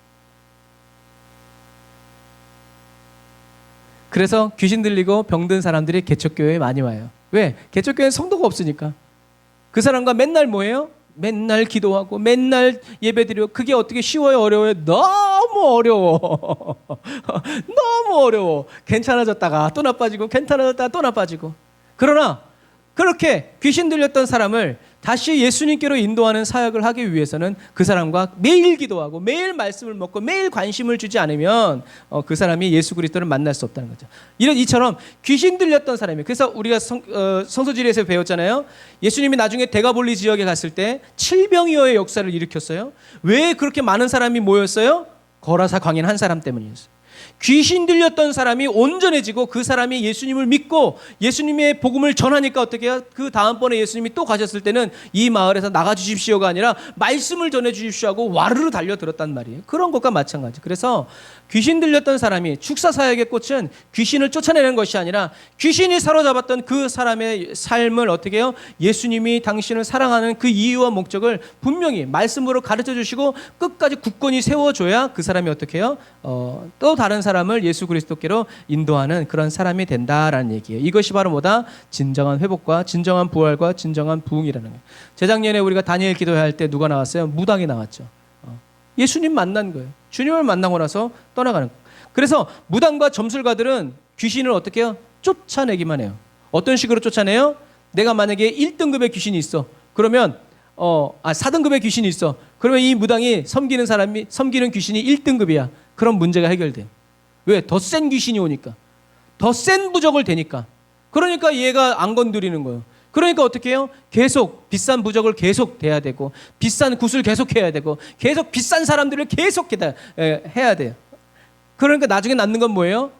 그래서 귀신 들리고 병든 사람들이 개척교회에 많이 와요. 왜? 개척교회는 성도가 없으니까. 그 사람과 맨날 뭐예요? 맨날 기도하고 맨날 예배드리고. 그게 어떻게 쉬워요? 어려워요? 너무 어려워. 너무 어려워. 괜찮아졌다가 또 나빠지고 괜찮아졌다가 또 나빠지고. 그러나 그렇게 귀신 들렸던 사람을 다시 예수님께로 인도하는 사역을 하기 위해서는 그 사람과 매일 기도하고 매일 말씀을 먹고 매일 관심을 주지 않으면 그 사람이 예수 그리스도를 만날 수 없다는 거죠. 이처럼 귀신 들렸던 사람이, 그래서 우리가 성서지리에서 배웠잖아요. 예수님이 나중에 데가볼리 지역에 갔을 때 칠병이어의 역사를 일으켰어요. 왜 그렇게 많은 사람이 모였어요? 거라사 광인 한 사람 때문이었어요. 귀신 들렸던 사람이 온전해지고 그 사람이 예수님을 믿고 예수님의 복음을 전하니까 어떻게 해요? 그 다음번에 예수님이 또 가셨을 때는 이 마을에서 나가 주십시오가 아니라 말씀을 전해 주십시오 하고 와르르 달려들었단 말이에요. 그런 것과 마찬가지. 그래서 귀신 들렸던 사람이, 축사 사역의 꽃은 귀신을 쫓아내는 것이 아니라 귀신이 사로잡았던 그 사람의 삶을 어떻게 해요? 예수님이 당신을 사랑하는 그 이유와 목적을 분명히 말씀으로 가르쳐 주시고 끝까지 굳건히 세워줘야 그 사람이 어떻게 해요? 또 다른 사람을 예수 그리스도께로 인도하는 그런 사람이 된다라는 얘기예요. 이것이 바로 뭐다? 진정한 회복과 진정한 부활과 진정한 부흥이라는 거예요. 재작년에 우리가 다니엘 기도할 때 누가 나왔어요? 무당이 나왔죠. 예수님 만난 거예요. 주님을 만나고 나서 떠나가는 거예요. 그래서 무당과 점술가들은 귀신을 어떻게 해요? 쫓아내기만 해요. 어떤 식으로 쫓아내요? 내가 만약에 1등급의 귀신이 있어. 그러면 4등급의 귀신이 있어. 그러면 이 무당이 섬기는 귀신이 1등급이야. 그럼 문제가 해결돼요. 왜? 더 센 귀신이 오니까. 더 센 부적을 대니까. 그러니까 얘가 안 건드리는 거예요. 그러니까 어떻게 해요? 계속 비싼 부적을 계속 대야 되고 비싼 굿을 계속 해야 되고 계속 비싼 사람들을 계속 해야 돼요. 그러니까 나중에 남는 건 뭐예요?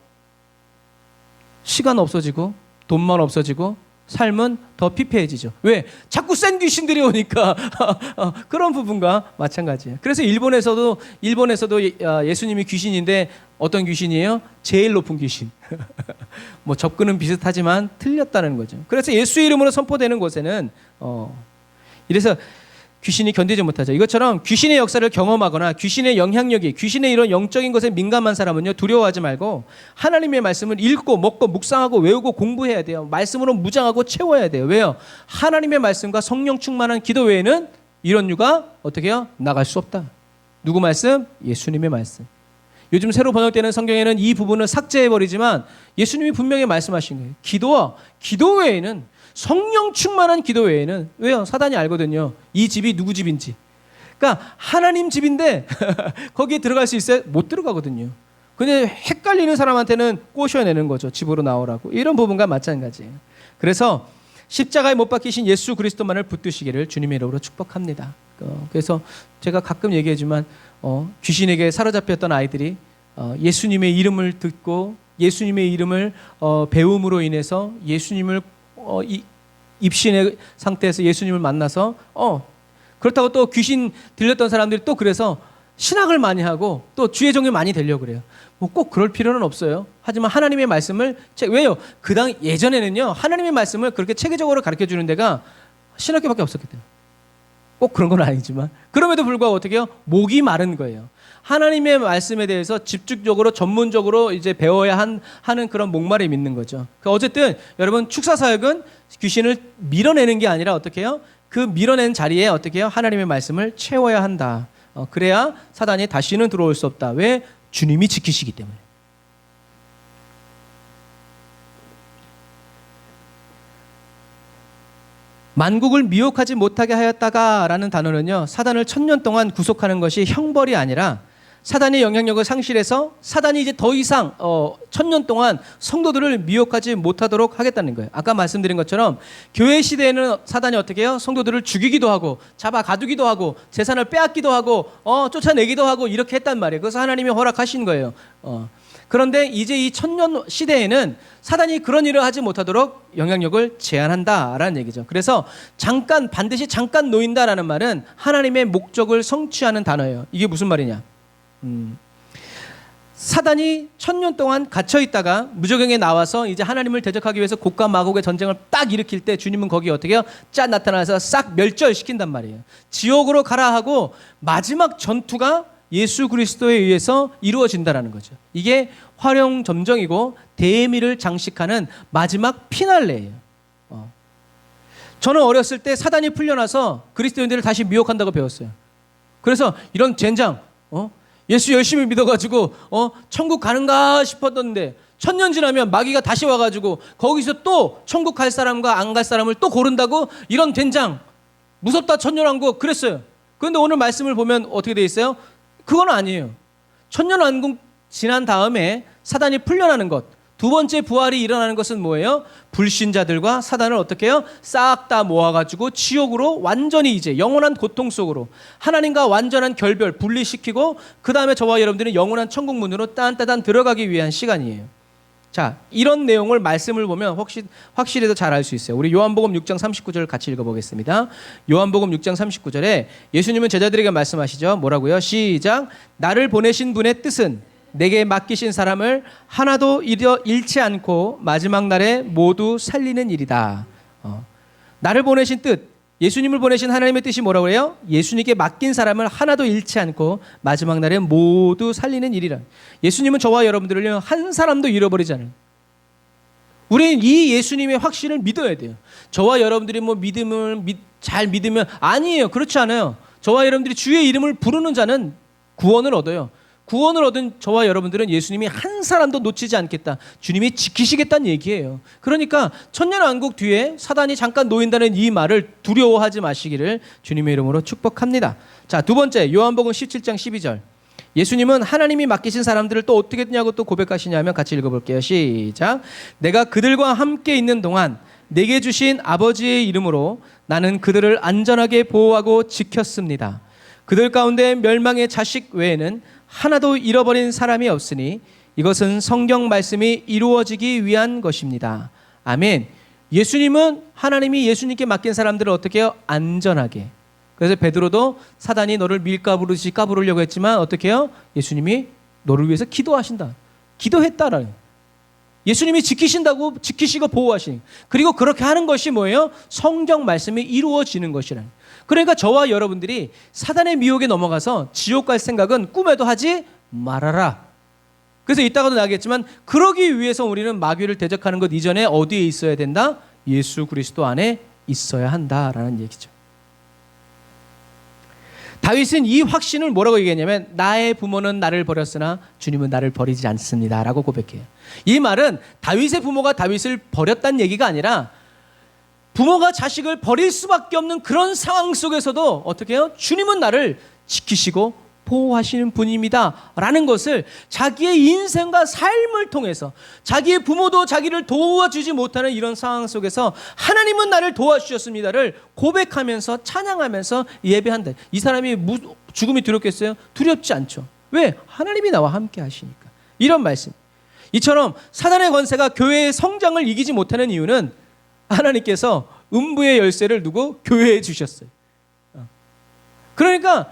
시간 없어지고 돈만 없어지고 삶은 더 피폐해지죠. 왜? 자꾸 센 귀신들이 오니까 그런 부분과 마찬가지예요. 그래서 일본에서도 예수님이 귀신인데 어떤 귀신이에요? 제일 높은 귀신. 뭐 접근은 비슷하지만 틀렸다는 거죠. 그래서 예수의 이름으로 선포되는 곳에는 이래서 귀신이 견디지 못하죠. 이것처럼 귀신의 역사를 경험하거나 귀신의 영향력이, 귀신의 이런 영적인 것에 민감한 사람은요, 두려워하지 말고 하나님의 말씀을 읽고 먹고 묵상하고 외우고 공부해야 돼요. 말씀으로 무장하고 채워야 돼요. 왜요? 하나님의 말씀과 성령 충만한 기도 외에는 이런 유가 어떻게 해요? 나갈 수 없다. 누구 말씀? 예수님의 말씀. 요즘 새로 번역되는 성경에는 이 부분을 삭제해버리지만 예수님이 분명히 말씀하신 거예요. 기도 외에는, 성령 충만한 기도 외에는, 왜요? 사단이 알거든요. 이 집이 누구 집인지. 그러니까 하나님 집인데 거기에 들어갈 수 있어요? 못 들어가거든요. 근데 헷갈리는 사람한테는 꼬셔내는 거죠. 집으로 나오라고. 이런 부분과 마찬가지예요. 그래서 십자가에 못 박히신 예수 그리스도만을 붙드시기를 주님의 이름으로 축복합니다. 그래서 제가 가끔 얘기하지만 귀신에게 사로잡혔던 아이들이 예수님의 이름을 듣고 예수님의 이름을 배움으로 인해서 예수님을 입신의 상태에서 예수님을 만나서 그렇다고 또 귀신 들렸던 사람들이 또 그래서 신학을 많이 하고 또 주의 종이 많이 되려고 그래요. 뭐 꼭 그럴 필요는 없어요. 하지만 하나님의 말씀을 왜요? 예전에는요, 하나님의 말씀을 그렇게 체계적으로 가르쳐 주는 데가 신학교밖에 없었기 때문에. 꼭 그런 건 아니지만 그럼에도 불구하고 어떻게 해요? 목이 마른 거예요. 하나님의 말씀에 대해서 집중적으로 전문적으로 이제 배워야 하는 그런 목마름이 있는 거죠. 어쨌든 여러분, 축사 사역은 귀신을 밀어내는 게 아니라 어떻게 해요? 그 밀어낸 자리에 어떻게 해요? 하나님의 말씀을 채워야 한다. 그래야 사단이 다시는 들어올 수 없다. 왜? 주님이 지키시기 때문에. 만국을 미혹하지 못하게 하였다가라는 단어는요, 사단을 1000년 동안 구속하는 것이 형벌이 아니라 사단의 영향력을 상실해서 사단이 이제 더 이상 1000년 동안 성도들을 미혹하지 못하도록 하겠다는 거예요. 아까 말씀드린 것처럼 교회 시대에는 사단이 어떻게 해요? 성도들을 죽이기도 하고 잡아 가두기도 하고 재산을 빼앗기도 하고 쫓아내기도 하고 이렇게 했단 말이에요. 그래서 하나님이 허락하신 거예요. 그런데 이제 이 1000년 시대에는 사단이 그런 일을 하지 못하도록 영향력을 제한한다라는 얘기죠. 그래서 반드시 잠깐 놓인다라는 말은 하나님의 목적을 성취하는 단어예요. 이게 무슨 말이냐? 사단이 1000년 동안 갇혀 있다가 무저경에 나와서 이제 하나님을 대적하기 위해서 곡과 마곡의 전쟁을 딱 일으킬 때 주님은 거기에 어떻게 해요? 짠 나타나서 싹 멸절시킨단 말이에요. 지옥으로 가라 하고 마지막 전투가 예수 그리스도에 의해서 이루어진다라는 거죠. 이게 화룡점정이고 대미를 장식하는 마지막 피날레예요. 저는 어렸을 때 사단이 풀려나서 그리스도인들을 다시 미혹한다고 배웠어요. 그래서 이런 젠장, 예수 열심히 믿어가지고 천국 가는가 싶었던데 1000년 지나면 마귀가 다시 와가지고 거기서 또 천국 갈 사람과 안 갈 사람을 또 고른다고, 이런 된장 무섭다 천년왕국 그랬어요. 그런데 오늘 말씀을 보면 어떻게 돼 있어요? 그건 아니에요. 천년왕국 지난 다음에 사단이 풀려나는 것, 두 번째 부활이 일어나는 것은 뭐예요? 불신자들과 사단을 어떻게 해요? 싹 다 모아가지고 지옥으로 완전히 이제 영원한 고통 속으로 하나님과 완전한 결별 분리시키고, 그 다음에 저와 여러분들은 영원한 천국 문으로 딴따단 들어가기 위한 시간이에요. 자, 이런 내용을 말씀을 보면 확실히 더 잘 알 수 있어요. 우리 요한복음 6장 39절 같이 읽어보겠습니다. 요한복음 6장 39절에 예수님은 제자들에게 말씀하시죠. 뭐라고요? 시작. 나를 보내신 분의 뜻은 내게 맡기신 사람을 하나도 잃지 않고 마지막 날에 모두 살리는 일이다. 나를 보내신 뜻, 예수님을 보내신 하나님의 뜻이 뭐라고 해요? 예수님께 맡긴 사람을 하나도 잃지 않고 마지막 날에 모두 살리는 일이라. 예수님은 저와 여러분들을 한 사람도 잃어버리지 않아요. 우리는 이 예수님의 확신을 믿어야 돼요. 저와 여러분들이 뭐 잘 믿으면 아니에요. 그렇지 않아요. 저와 여러분들이 주의 이름을 부르는 자는 구원을 얻어요. 구원을 얻은 저와 여러분들은 예수님이 한 사람도 놓치지 않겠다, 주님이 지키시겠다는 얘기예요. 그러니까 천년왕국 뒤에 사단이 잠깐 놓인다는 이 말을 두려워하지 마시기를 주님의 이름으로 축복합니다. 자, 두 번째, 요한복음 17장 12절. 예수님은 하나님이 맡기신 사람들을 또 어떻게 했냐고 또 고백하시냐면 같이 읽어볼게요. 시작. 내가 그들과 함께 있는 동안 내게 주신 아버지의 이름으로 나는 그들을 안전하게 보호하고 지켰습니다. 그들 가운데 멸망의 자식 외에는 하나도 잃어버린 사람이 없으니 이것은 성경 말씀이 이루어지기 위한 것입니다. 아멘. 예수님은, 하나님이 예수님께 맡긴 사람들을 어떻게 해요? 안전하게. 그래서 베드로도 사단이 너를 밀가부르듯이 까부르려고 했지만 어떻게 해요? 예수님이 너를 위해서 기도하신다. 기도했다라는. 예수님이 지키신다고, 지키시고 보호하시는. 그리고 그렇게 하는 것이 뭐예요? 성경 말씀이 이루어지는 것이라는. 그러니까 저와 여러분들이 사단의 미혹에 넘어가서 지옥 갈 생각은 꿈에도 하지 말아라. 그래서 이따가도 나겠지만, 그러기 위해서 우리는 마귀를 대적하는 것 이전에 어디에 있어야 된다? 예수 그리스도 안에 있어야 한다라는 얘기죠. 다윗은 이 확신을 뭐라고 얘기했냐면, 나의 부모는 나를 버렸으나 주님은 나를 버리지 않습니다 라고 고백해요. 이 말은 다윗의 부모가 다윗을 버렸다는 얘기가 아니라, 부모가 자식을 버릴 수밖에 없는 그런 상황 속에서도 어떻게 해요? 주님은 나를 지키시고 보호하시는 분입니다 라는 것을 자기의 인생과 삶을 통해서, 자기의 부모도 자기를 도와주지 못하는 이런 상황 속에서 하나님은 나를 도와주셨습니다를 고백하면서 찬양하면서 예배한다. 이 사람이 죽음이 두렵겠어요? 두렵지 않죠. 왜? 하나님이 나와 함께 하시니까. 이런 말씀. 이처럼 사단의 권세가 교회의 성장을 이기지 못하는 이유는 하나님께서 음부의 열쇠를 두고 교회에 주셨어요. 그러니까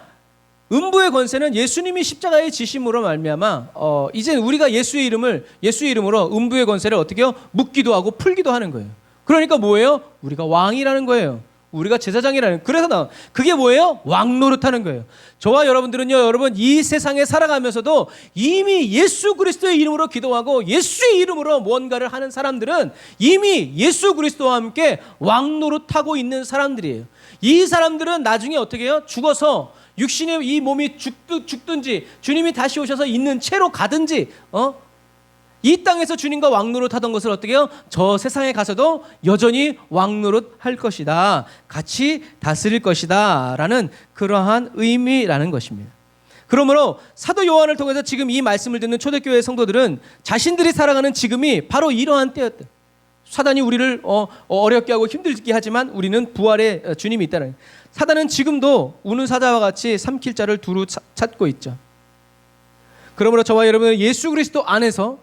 음부의 권세는 예수님이 십자가의 지심으로 말미암아 이제 우리가 예수의 이름으로 음부의 권세를 어떻게 해요? 묶기도 하고 풀기도 하는 거예요. 그러니까 뭐예요? 우리가 왕이라는 거예요. 우리가 제사장이라는. 그래서 그게 뭐예요? 왕 노릇하는 거예요. 저와 여러분들은요, 여러분 이 세상에 살아가면서도 이미 예수 그리스도의 이름으로 기도하고 예수의 이름으로 무언가를 하는 사람들은 이미 예수 그리스도와 함께 왕 노릇하고 있는 사람들이에요. 이 사람들은 나중에 어떻게 해요? 죽어서 육신의 이 몸이 죽든지 주님이 다시 오셔서 있는 채로 가든지 이 땅에서 주님과 왕노릇 하던 것을 어떻게 해요? 저 세상에 가서도 여전히 왕노릇 할 것이다. 같이 다스릴 것이다 라는 그러한 의미라는 것입니다. 그러므로 사도 요한을 통해서 지금 이 말씀을 듣는 초대교회 성도들은 자신들이 살아가는 지금이 바로 이러한 때였다. 사단이 우리를 어렵게 하고 힘들게 하지만 우리는 부활의 주님이 있다는. 사단은 지금도 우는 사자와 같이 삼킬 자를 두루 찾고 있죠. 그러므로 저와 여러분은 예수 그리스도 안에서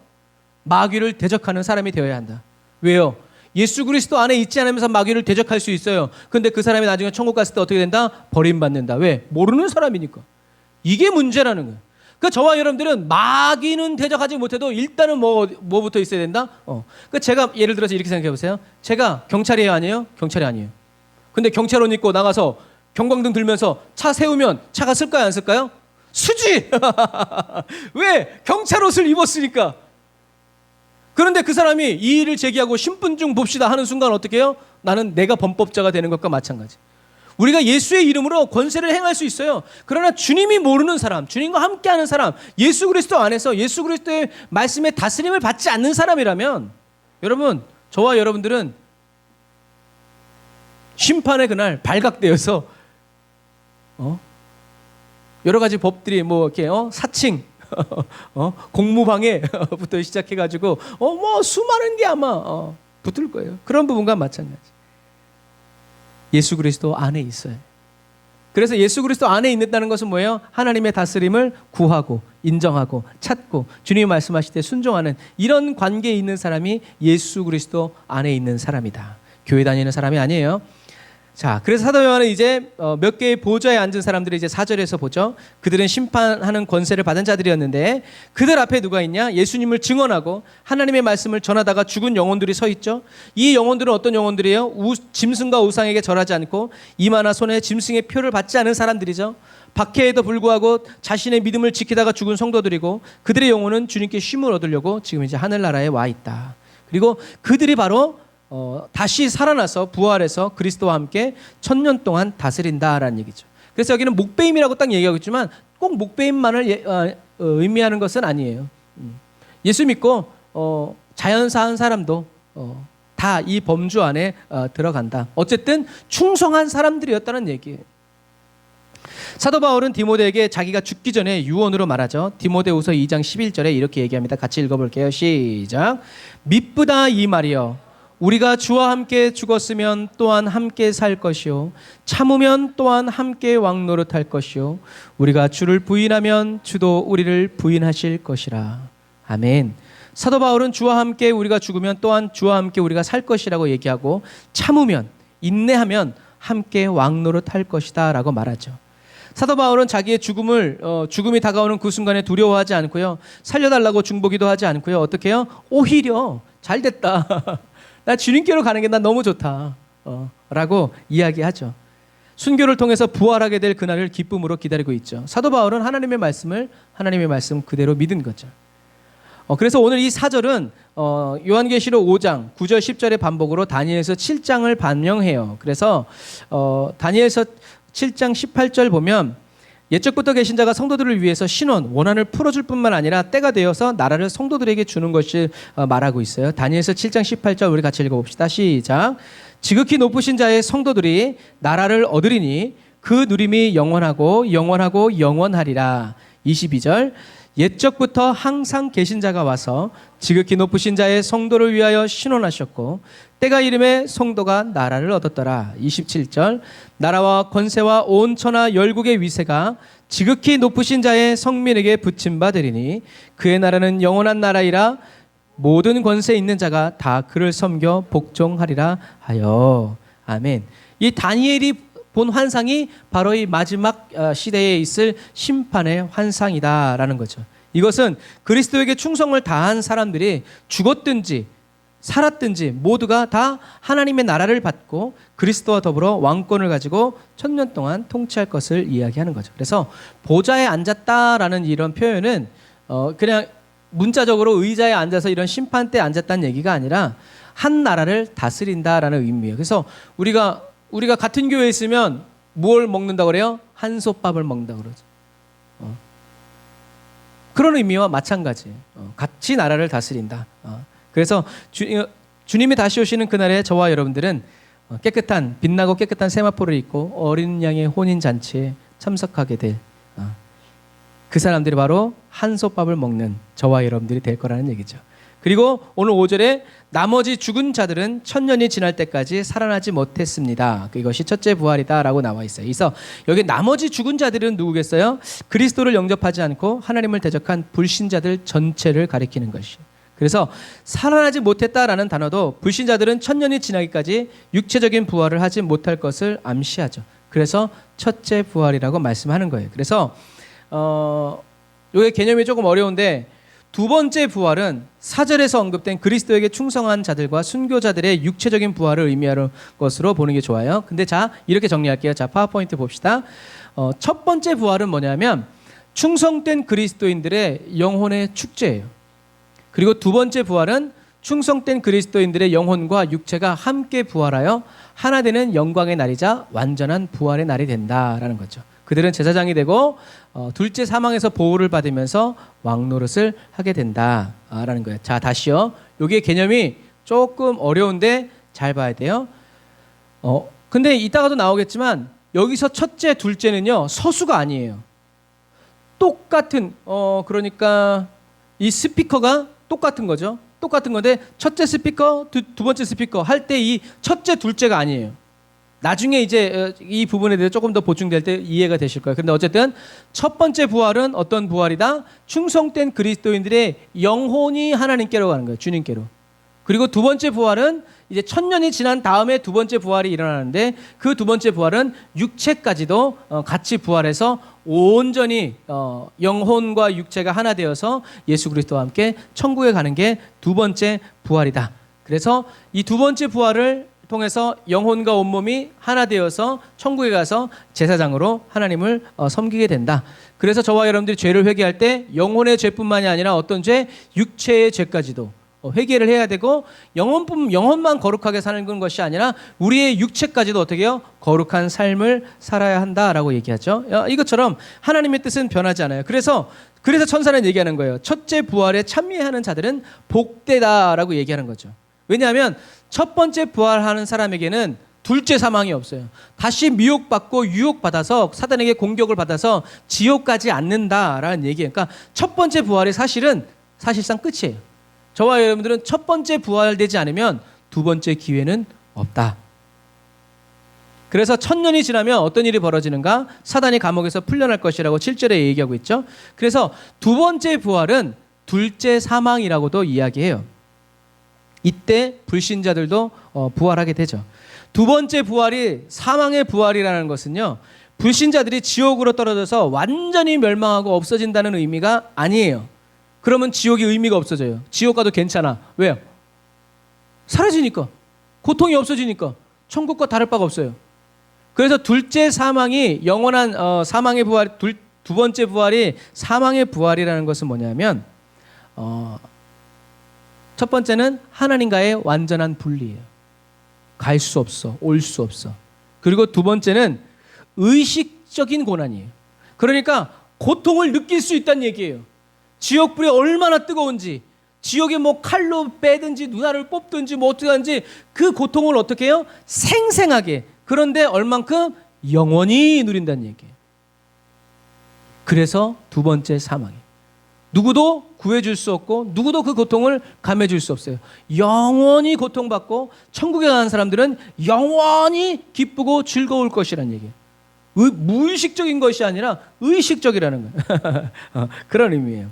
마귀를 대적하는 사람이 되어야 한다. 왜요? 예수 그리스도 안에 있지 않으면서 마귀를 대적할 수 있어요. 근데 그 사람이 나중에 천국 갔을 때 어떻게 된다? 버림받는다. 왜? 모르는 사람이니까. 이게 문제라는 거예요. 그러니까 저와 여러분들은 마귀는 대적하지 못해도 일단은 뭐부터 있어야 된다? 그러니까 제가 예를 들어서 이렇게 생각해 보세요. 제가 경찰이에요, 아니에요? 경찰이 아니에요. 근데 경찰 옷 입고 나가서 경광등 들면서 차 세우면 차가 쓸까요, 안 쓸까요? 수지. 왜? 경찰 옷을 입었으니까. 그런데 그 사람이 이의를 제기하고 신분증 봅시다 하는 순간 어떻게 해요? 나는 내가 범법자가 되는 것과 마찬가지. 우리가 예수의 이름으로 권세를 행할 수 있어요. 그러나 주님이 모르는 사람, 주님과 함께하는 사람, 예수 그리스도 안에서 예수 그리스도의 말씀에 다스림을 받지 않는 사람이라면 여러분, 저와 여러분들은 심판의 그날 발각되어서 여러 가지 법들이 뭐 이렇게 사칭, 공무방해부터 시작해가지고 뭐 수많은 게 아마 붙을 거예요. 그런 부분과 마찬가지. 예수 그리스도 안에 있어요. 그래서 예수 그리스도 안에 있는다는 것은 뭐예요? 하나님의 다스림을 구하고 인정하고 찾고 주님이 말씀하실 때 순종하는 이런 관계에 있는 사람이 예수 그리스도 안에 있는 사람이다. 교회 다니는 사람이 아니에요. 자, 그래서 사도 요한은 이제 몇 개의 보좌에 앉은 사람들을 이제 4절에서 보죠. 그들은 심판하는 권세를 받은 자들이었는데 그들 앞에 누가 있냐? 예수님을 증언하고 하나님의 말씀을 전하다가 죽은 영혼들이 서 있죠. 이 영혼들은 어떤 영혼들이에요? 짐승과 우상에게 절하지 않고 이마나 손에 짐승의 표를 받지 않은 사람들이죠. 박해에도 불구하고 자신의 믿음을 지키다가 죽은 성도들이고 그들의 영혼은 주님께 쉼을 얻으려고 지금 이제 하늘나라에 와 있다. 그리고 그들이 바로 다시 살아나서 부활해서 그리스도와 함께 1000년 동안 다스린다라는 얘기죠. 그래서 여기는 목배임이라고 딱 얘기하고 있지만 꼭 목배임만을 의미하는 것은 아니에요. 예수 믿고 자연사한 사람도 다 이 범주 안에 들어간다. 어쨌든 충성한 사람들이었다는 얘기예요. 사도 바울은 디모데에게 자기가 죽기 전에 유언으로 말하죠. 디모데후서 2장 11절에 이렇게 얘기합니다. 같이 읽어볼게요. 시작. 미쁘다 이 말이여. 우리가 주와 함께 죽었으면 또한 함께 살 것이요 참으면 또한 함께 왕노릇할 것이요 우리가 주를 부인하면 주도 우리를 부인하실 것이라. 아멘. 사도 바울은 주와 함께 우리가 죽으면 또한 주와 함께 우리가 살 것이라고 얘기하고 참으면 인내하면 함께 왕노릇할 것이다 라고 말하죠. 사도 바울은 자기의 죽음이 다가오는 그 순간에 두려워하지 않고요, 살려달라고 중보기도 하지 않고요, 어떻게 해요? 오히려 잘됐다. 나 주님께로 가는 게 난 너무 좋다 라고 이야기하죠. 순교를 통해서 부활하게 될 그날을 기쁨으로 기다리고 있죠. 사도 바울은 하나님의 말씀 그대로 믿은 거죠. 그래서 오늘 이 4절은 요한계시록 5장 9절 10절의 반복으로 다니엘서 7장을 반영해요. 그래서 다니엘서 7장 18절 보면 옛적부터 계신 자가 성도들을 위해서 신원, 원한을 풀어줄 뿐만 아니라 때가 되어서 나라를 성도들에게 주는 것을 말하고 있어요. 다니엘서 7장 18절 우리 같이 읽어봅시다. 시작. 지극히 높으신 자의 성도들이 나라를 얻으리니 그 누림이 영원하고 영원하고 영원하리라. 22절. 옛적부터 항상 계신 자가 와서 지극히 높으신 자의 성도를 위하여 신원하셨고 때가 이름에 성도가 나라를 얻었더라. 27절. 나라와 권세와 온 천하 열국의 위세가 지극히 높으신 자의 성민에게 붙임받으리니 그의 나라는 영원한 나라이라 모든 권세 있는 자가 다 그를 섬겨 복종하리라 하여. 아멘. 이 다니엘이 본 환상이 바로 이 마지막 시대에 있을 심판의 환상이다라는 거죠. 이것은 그리스도에게 충성을 다한 사람들이 죽었든지 살았든지 모두가 다 하나님의 나라를 받고 그리스도와 더불어 왕권을 가지고 1000년 동안 통치할 것을 이야기하는 거죠. 그래서 보좌에 앉았다라는 이런 표현은 그냥 문자적으로 의자에 앉아서 이런 심판대에 앉았다는 얘기가 아니라 한 나라를 다스린다라는 의미예요. 그래서 우리가 같은 교회에 있으면 뭘 먹는다고 그래요? 한솥밥을 먹는다고 그러죠. 그런 의미와 마찬가지예요. 같이 나라를 다스린다. 그래서 주님이 다시 오시는 그날에 저와 여러분들은 깨끗한 빛나고 깨끗한 세마포를 입고 어린 양의 혼인잔치에 참석하게 될 그 사람들이 바로 한솥밥을 먹는 저와 여러분들이 될 거라는 얘기죠. 그리고 오늘 5절에 나머지 죽은 자들은 1000년이 지날 때까지 살아나지 못했습니다. 이것이 첫째 부활이다라고 나와 있어요. 그래서 여기 나머지 죽은 자들은 누구겠어요? 그리스도를 영접하지 않고 하나님을 대적한 불신자들 전체를 가리키는 것이. 그래서 살아나지 못했다라는 단어도 불신자들은 1000년이 지나기까지 육체적인 부활을 하지 못할 것을 암시하죠. 그래서 첫째 부활이라고 말씀하는 거예요. 그래서 이게 개념이 조금 어려운데 두 번째 부활은 4절에서 언급된 그리스도에게 충성한 자들과 순교자들의 육체적인 부활을 의미하는 것으로 보는 게 좋아요. 근데 자, 이렇게 정리할게요. 자, 파워포인트 봅시다. 첫 번째 부활은 뭐냐면 충성된 그리스도인들의 영혼의 축제예요. 그리고 두 번째 부활은 충성된 그리스도인들의 영혼과 육체가 함께 부활하여 하나 되는 영광의 날이자 완전한 부활의 날이 된다라는 거죠. 그들은 제사장이 되고 둘째 사망에서 보호를 받으면서 왕노릇을 하게 된다라는 거예요. 자, 다시요. 여기에 개념이 조금 어려운데 잘 봐야 돼요. 근데 이따가도 나오겠지만 여기서 첫째, 둘째는요 서수가 아니에요. 똑같은 그러니까 이 스피커가 똑같은 거죠. 똑같은 건데 첫째 스피커, 두 번째 스피커 할 때 이 첫째, 둘째가 아니에요. 나중에 이제 이 부분에 대해서 조금 더 보충될 때 이해가 되실 거예요. 그런데 어쨌든 첫 번째 부활은 어떤 부활이다? 충성된 그리스도인들의 영혼이 하나님께로 가는 거예요. 주님께로. 그리고 두 번째 부활은 이제 1000년이 지난 다음에 두 번째 부활이 일어나는데 그 두 번째 부활은 육체까지도 같이 부활해서 온전히 영혼과 육체가 하나 되어서 예수 그리스도와 함께 천국에 가는 게 두 번째 부활이다. 그래서 이 두 번째 부활을 통해서 영혼과 온몸이 하나 되어서 천국에 가서 제사장으로 하나님을 섬기게 된다. 그래서 저와 여러분들이 죄를 회개할 때 영혼의 죄뿐만이 아니라 어떤 죄? 육체의 죄까지도 회개를 해야 되고 영혼만 거룩하게 사는 것이 아니라 우리의 육체까지도 어떻게 해요? 거룩한 삶을 살아야 한다라고 얘기하죠. 이것처럼 하나님의 뜻은 변하지 않아요. 그래서 천사는 얘기하는 거예요. 첫째 부활에 참여하는 자들은 복되다라고 얘기하는 거죠. 왜냐하면 첫 번째 부활하는 사람에게는 둘째 사망이 없어요. 다시 미혹받고 유혹받아서 사단에게 공격을 받아서 지옥 가지 않는다라는 얘기예요. 그러니까 첫 번째 부활이 사실상 끝이에요. 저와 여러분들은 첫 번째 부활되지 않으면 두 번째 기회는 없다. 그래서 1000년이 지나면 어떤 일이 벌어지는가? 사단이 감옥에서 풀려날 것이라고 7절에 얘기하고 있죠. 그래서 두 번째 부활은 둘째 사망이라고도 이야기해요. 이때 불신자들도 부활하게 되죠. 두 번째 부활이 사망의 부활이라는 것은요, 불신자들이 지옥으로 떨어져서 완전히 멸망하고 없어진다는 의미가 아니에요. 그러면 지옥이 의미가 없어져요. 지옥 가도 괜찮아. 왜요? 사라지니까. 고통이 없어지니까. 천국과 다를 바가 없어요. 그래서 둘째 사망이 영원한 사망의 부활, 두 번째 부활이 사망의 부활이라는 것은 뭐냐면 첫 번째는 하나님과의 완전한 분리예요. 갈 수 없어. 올 수 없어. 그리고 두 번째는 의식적인 고난이에요. 그러니까 고통을 느낄 수 있다는 얘기예요. 지옥불이 얼마나 뜨거운지, 지옥에 뭐 칼로 빼든지 누나를 뽑든지 뭐 어떻게 하든지 그 고통을 어떻게 해요? 생생하게. 그런데 얼만큼 영원히 누린다는 얘기예요. 그래서 두 번째 사망이에요. 누구도 구해줄 수 없고 누구도 그 고통을 감해줄 수 없어요. 영원히 고통받고 천국에 가는 사람들은 영원히 기쁘고 즐거울 것이라는 얘기예요. 무의식적인 것이 아니라 의식적이라는 거예요. 그런 의미예요.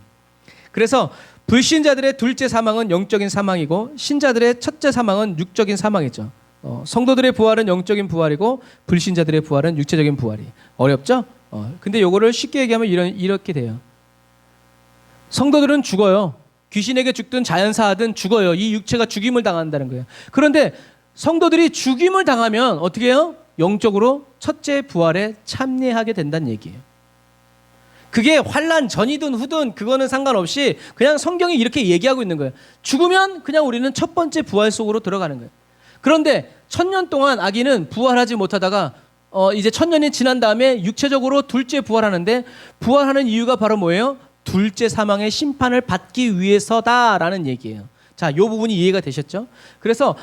그래서 불신자들의 둘째 사망은 영적인 사망이고 신자들의 첫째 사망은 육적인 사망이죠. 성도들의 부활은 영적인 부활이고 불신자들의 부활은 육체적인 부활이. 어렵죠? 근데 요거를 쉽게 얘기하면 이렇게 돼요. 성도들은 죽어요. 귀신에게 죽든 자연사하든 죽어요. 이 육체가 죽임을 당한다는 거예요. 그런데 성도들이 죽임을 당하면 어떻게 해요? 영적으로 첫째 부활에 참여하게 된다는 얘기예요. 그게 환난 전이든 후든 그거는 상관없이 그냥 성경이 이렇게 얘기하고 있는 거예요. 죽으면 그냥 우리는 첫 번째 부활 속으로 들어가는 거예요. 그런데 1000년 동안 아기는 부활하지 못하다가 이제 1000년이 지난 다음에 육체적으로 둘째 부활하는데 부활하는 이유가 바로 뭐예요? 둘째 사망의 심판을 받기 위해서다라는 얘기예요. 자, 이 부분이 이해가 되셨죠? 그래서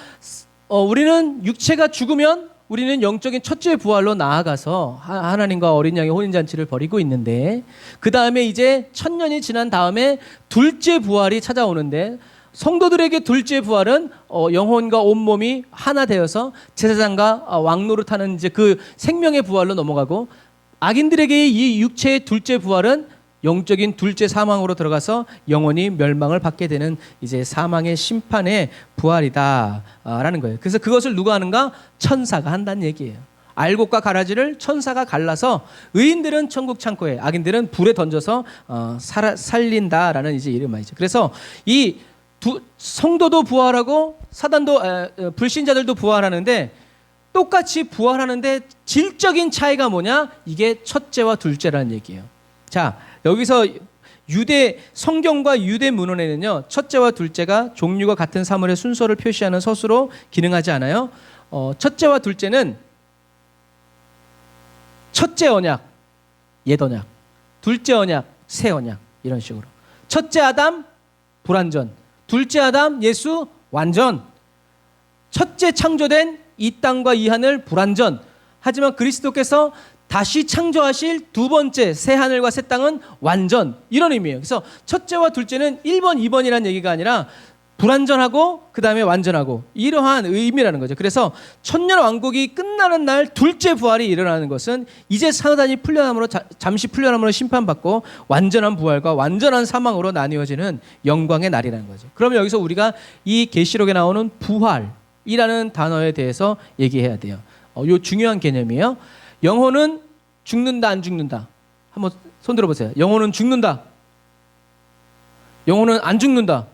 우리는 육체가 죽으면 우리는 영적인 첫째 부활로 나아가서 하나님과 어린 양의 혼인잔치를 벌이고 있는데 그 다음에 이제 1000년이 지난 다음에 둘째 부활이 찾아오는데 성도들에게 둘째 부활은 영혼과 온몸이 하나 되어서 제사장과 왕노릇하는 이제 그 생명의 부활로 넘어가고 악인들에게 이 육체의 둘째 부활은 영적인 둘째 사망으로 들어가서 영원히 멸망을 받게 되는 이제 사망의 심판의 부활이다라는 거예요. 그래서 그것을 누가 하는가? 천사가 한다는 얘기예요. 알곡과 가라지를 천사가 갈라서 의인들은 천국 창고에, 악인들은 불에 던져서 살린다라는 이제 이름이죠. 그래서 이 성도도 부활하고 사단도 불신자들도 부활하는데 똑같이 부활하는데 질적인 차이가 뭐냐? 이게 첫째와 둘째라는 얘기예요. 자, 여기서 유대 성경과 유대 문헌에는요, 첫째와 둘째가 종류가 같은 사물의 순서를 표시하는 서술로 기능하지 않아요. 첫째와 둘째는 첫째 언약, 옛 언약, 둘째 언약, 새 언약, 이런 식으로. 첫째 아담, 불완전. 둘째 아담, 예수, 완전. 첫째 창조된 이 땅과 이 하늘, 불완전. 하지만 그리스도께서 다시 창조하실 두 번째 새 하늘과 새 땅은 완전, 이런 의미예요. 그래서 첫째와 둘째는 1번, 2번이라는 얘기가 아니라 불완전하고 그 다음에 완전하고, 이러한 의미라는 거죠. 그래서 천년 왕국이 끝나는 날 둘째 부활이 일어나는 것은 이제 사단이 풀려남으로, 잠시 풀려남으로 심판받고 완전한 부활과 완전한 사망으로 나뉘어지는 영광의 날이라는 거죠. 그러면 여기서 우리가 이 계시록에 나오는 부활이라는 단어에 대해서 얘기해야 돼요. 요 중요한 개념이에요. 영혼은 죽는다, 안 죽는다? 한번 손 들어보세요. 영혼은 죽는다. 영혼은 안 죽는다.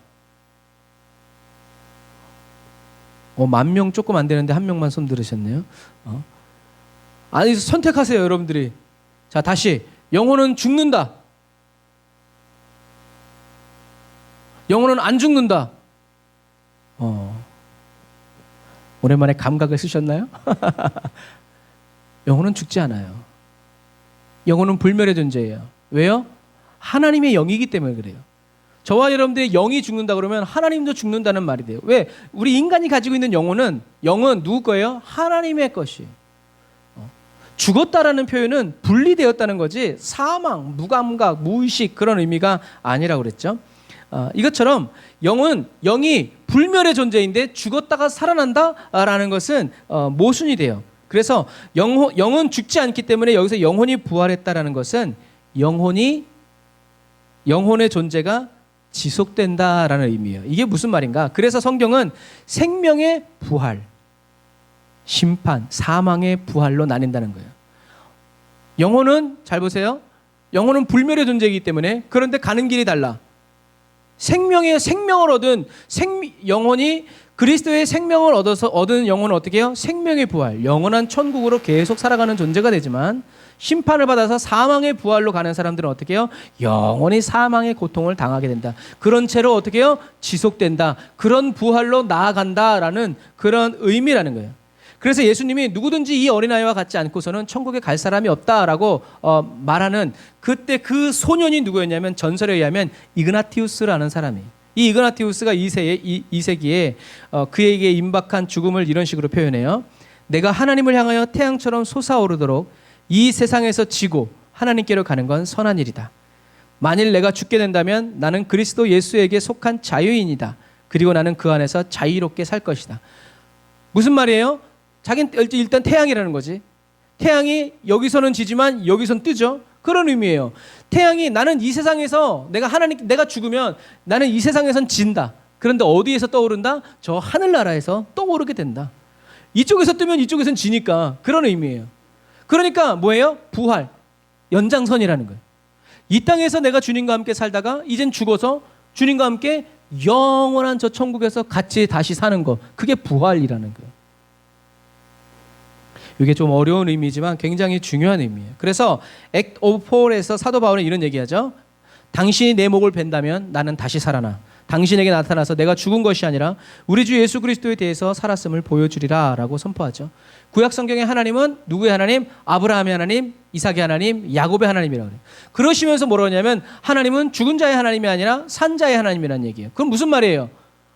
10,000명 조금 안 되는데 1명만 손 들으셨네요. 아니, 선택하세요, 여러분들이. 자, 다시. 영혼은 죽는다. 영혼은 안 죽는다. 오랜만에 감각을 쓰셨나요? 영혼은 죽지 않아요. 영혼은 불멸의 존재예요. 왜요? 하나님의 영이기 때문에 그래요. 저와 여러분들의 영이 죽는다 그러면 하나님도 죽는다는 말이 돼요. 왜? 우리 인간이 가지고 있는 영은 누구 거예요? 하나님의 것이에요. 죽었다라는 표현은 분리되었다는 거지 사망, 무감각, 무의식 그런 의미가 아니라고 그랬죠. 이것처럼 영이 불멸의 존재인데 죽었다가 살아난다라는 것은 모순이 돼요. 그래서 영은 죽지 않기 때문에 여기서 영혼이 부활했다라는 것은 영혼의 존재가 지속된다라는 의미예요. 이게 무슨 말인가? 그래서 성경은 생명의 부활, 심판, 사망의 부활로 나뉜다는 거예요. 영혼은, 잘 보세요. 영혼은 불멸의 존재이기 때문에, 그런데 가는 길이 달라. 생명을 얻은 영혼이 그리스도의 생명을 얻은 영혼은 어떻게 해요? 생명의 부활, 영원한 천국으로 계속 살아가는 존재가 되지만, 심판을 받아서 사망의 부활로 가는 사람들은 어떻게 해요? 영원히 사망의 고통을 당하게 된다. 그런 채로 어떻게 해요? 지속된다. 그런 부활로 나아간다라는 그런 의미라는 거예요. 그래서 예수님이 누구든지 이 어린아이와 같지 않고서는 천국에 갈 사람이 없다라고 말하는, 그때 그 소년이 누구였냐면 전설에 의하면 이그나티우스라는 사람이에요. 이 이그나티우스가 2세기에 그에게 임박한 죽음을 이런 식으로 표현해요. 내가 하나님을 향하여 태양처럼 솟아오르도록 이 세상에서 지고 하나님께로 가는 건 선한 일이다. 만일 내가 죽게 된다면 나는 그리스도 예수에게 속한 자유인이다. 그리고 나는 그 안에서 자유롭게 살 것이다. 무슨 말이에요? 자기는 일단 태양이라는 거지. 태양이 여기서는 지지만 여기서는 뜨죠. 그런 의미예요. 태양이, 나는 이 세상에서 내가 죽으면 나는 이 세상에선 진다. 그런데 어디에서 떠오른다? 저 하늘나라에서 떠오르게 된다. 이쪽에서 뜨면 이쪽에선 지니까, 그런 의미예요. 그러니까 뭐예요? 부활, 연장선이라는 거예요. 이 땅에서 내가 주님과 함께 살다가 이젠 죽어서 주님과 함께 영원한 저 천국에서 같이 다시 사는 거, 그게 부활이라는 거예요. 이게 좀 어려운 의미지만 굉장히 중요한 의미예요. 그래서 Act of Paul에서 사도 바울은 이런 얘기하죠. 당신이 내 목을 벤다면 나는 다시 살아나 당신에게 나타나서 내가 죽은 것이 아니라 우리 주 예수 그리스도에 대해서 살았음을 보여주리라 라고 선포하죠. 구약 성경의 하나님은 누구의 하나님? 아브라함의 하나님, 이삭의 하나님, 야곱의 하나님이라고 그래요. 그러시면서 뭐라고 하냐면 하나님은 죽은 자의 하나님이 아니라 산 자의 하나님이라는 얘기예요. 그럼 무슨 말이에요?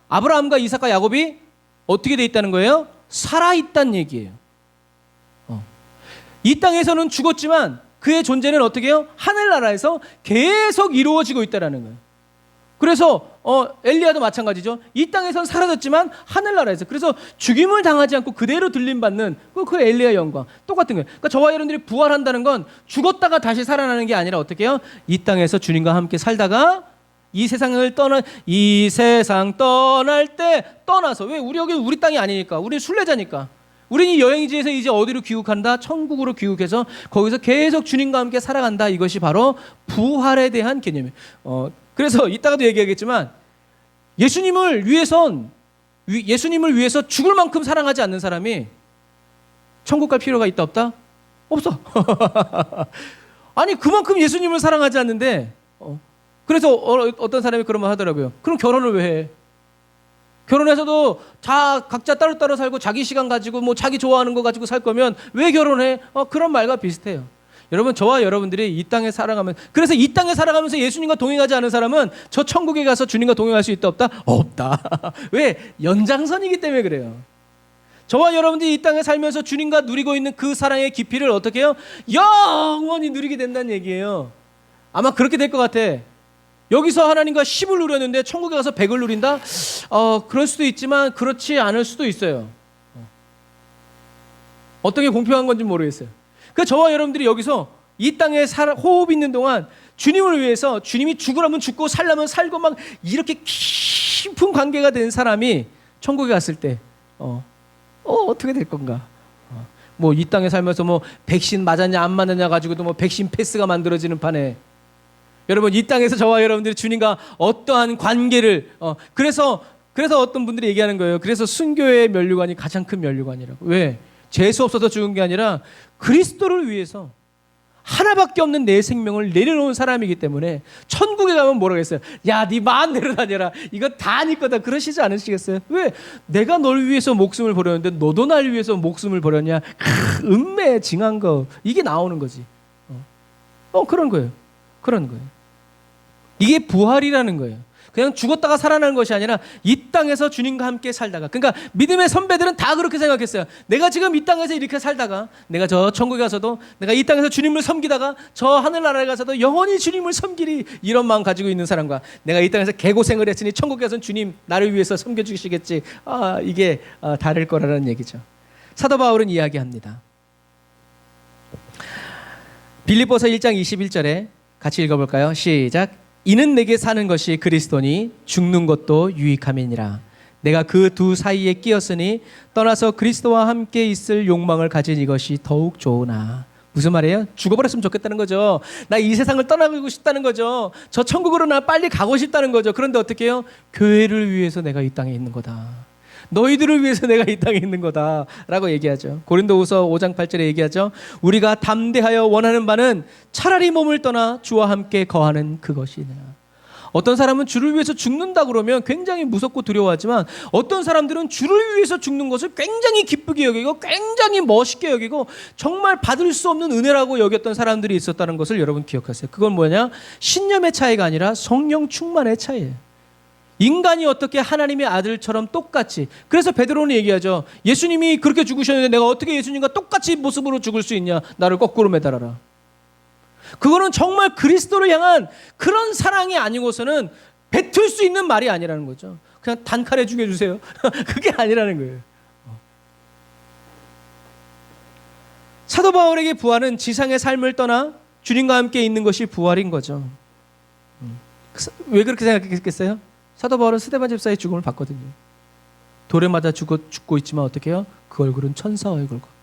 아브라함과 이삭과 야곱이 어떻게 돼 있다는 거예요? 살아있다는 얘기예요. 이 땅에서는 죽었지만 그의 존재는 어떻게 해요? 하늘나라에서 계속 이루어지고 있다는 거예요. 그래서 엘리야도 마찬가지죠. 이 땅에서는 사라졌지만 하늘나라에서, 그래서 죽임을 당하지 않고 그대로 들림받는 그 엘리야 영광 똑같은 거예요. 그러니까 저와 여러분들이 부활한다는 건 죽었다가 다시 살아나는 게 아니라 어떻게 해요? 이 땅에서 주님과 함께 살다가 이 세상 떠날 때 떠나서, 왜? 여기는 우리 땅이 아니니까, 우리는 순례자니까, 우리는 이 여행지에서 이제 어디로 귀국한다? 천국으로 귀국해서 거기서 계속 주님과 함께 살아간다. 이것이 바로 부활에 대한 개념이에요. 그래서 이따가도 얘기하겠지만 예수님을 위해서 죽을 만큼 사랑하지 않는 사람이 천국 갈 필요가 있다 없다? 없어. 아니 그만큼 예수님을 사랑하지 않는데 그래서 어떤 사람이 그런 말 하더라고요. 그럼 결혼을 왜 해? 결혼해서도 다 각자 따로따로 살고 자기 시간 가지고 뭐 자기 좋아하는 거 가지고 살 거면 왜 결혼해? 그런 말과 비슷해요. 여러분, 저와 여러분들이 이 땅에 살아가면, 그래서 이 땅에 살아가면서 예수님과 동행하지 않은 사람은 저 천국에 가서 주님과 동행할 수 있다 없다? 없다. 왜? 연장선이기 때문에 그래요. 저와 여러분들이 이 땅에 살면서 주님과 누리고 있는 그 사랑의 깊이를 어떻게 해요? 영원히 누리게 된다는 얘기예요. 아마 그렇게 될 것 같아. 여기서 하나님과 10을 누렸는데 천국에 가서 100을 누린다? 그럴 수도 있지만 그렇지 않을 수도 있어요. 어떻게 공평한 건지 모르겠어요. 그러니까 저와 여러분들이 여기서 이 땅에 호흡 있는 동안 주님을 위해서, 주님이 죽으라면 죽고 살라면 살고 막 이렇게 깊은 관계가 된 사람이 천국에 갔을 때 어떻게 될 건가? 뭐 이 땅에 살면서 뭐 백신 맞았냐 안 맞았냐 가지고도 뭐 백신 패스가 만들어지는 판에, 여러분 이 땅에서 저와 여러분들이 주님과 어떠한 관계를 그래서 어떤 분들이 얘기하는 거예요. 그래서 순교의 면류관이 가장 큰 면류관이라고. 왜? 재수 없어서 죽은 게 아니라 그리스도를 위해서 하나밖에 없는 내 생명을 내려놓은 사람이기 때문에 천국에 가면 뭐라고 했어요? 야, 네 마음대로 다녀라. 이거 다 네 거다. 그러시지 않으시겠어요? 왜? 내가 널 위해서 목숨을 버렸는데 너도 날 위해서 목숨을 버렸냐? 음매징한 거. 이게 나오는 거지. 그런 거예요. 그런 거예요. 이게 부활이라는 거예요. 그냥 죽었다가 살아나는 것이 아니라 이 땅에서 주님과 함께 살다가, 그러니까 믿음의 선배들은 다 그렇게 생각했어요. 내가 지금 이 땅에서 이렇게 살다가 내가 저 천국에 가서도, 내가 이 땅에서 주님을 섬기다가 저 하늘나라에 가서도 영원히 주님을 섬기리, 이런 마음 가지고 있는 사람과, 내가 이 땅에서 개고생을 했으니 천국에 가서는 주님 나를 위해서 섬겨주시겠지, 이게 다를 거라는 얘기죠. 사도 바울은 이야기합니다. 빌립보서 1장 21절에 같이 읽어볼까요? 시작. 이는 내게 사는 것이 그리스도니 죽는 것도 유익함이니라. 내가 그 두 사이에 끼었으니 떠나서 그리스도와 함께 있을 욕망을 가진 이것이 더욱 좋으나. 무슨 말이에요? 죽어버렸으면 좋겠다는 거죠. 나 이 세상을 떠나고 싶다는 거죠. 저 천국으로 나 빨리 가고 싶다는 거죠. 그런데 어떻게 해요? 교회를 위해서 내가 이 땅에 있는 거다. 너희들을 위해서 내가 이 땅에 있는 거다라고 얘기하죠. 고린도후서 5장 8절에 얘기하죠. 우리가 담대하여 원하는 바는 차라리 몸을 떠나 주와 함께 거하는 그것이냐. 어떤 사람은 주를 위해서 죽는다 그러면 굉장히 무섭고 두려워하지만, 어떤 사람들은 주를 위해서 죽는 것을 굉장히 기쁘게 여기고 굉장히 멋있게 여기고 정말 받을 수 없는 은혜라고 여겼던 사람들이 있었다는 것을 여러분 기억하세요. 그건 뭐냐? 신념의 차이가 아니라 성령 충만의 차이예요. 인간이 어떻게 하나님의 아들처럼 똑같이, 그래서 베드로는 얘기하죠. 예수님이 그렇게 죽으셨는데 내가 어떻게 예수님과 똑같이 모습으로 죽을 수 있냐. 나를 거꾸로 매달아라. 그거는 정말 그리스도를 향한 그런 사랑이 아니고서는 뱉을 수 있는 말이 아니라는 거죠. 그냥 단칼에 죽여주세요. 그게 아니라는 거예요. 사도 바울에게 부활은 지상의 삶을 떠나 주님과 함께 있는 것이 부활인 거죠. 왜 그렇게 생각했겠어요? 사도 바울은 스데반 집사의 죽음을 봤거든요. 돌에 맞아 죽고 있지만 어떻게 해요? 그 얼굴은 천사 얼굴 같고.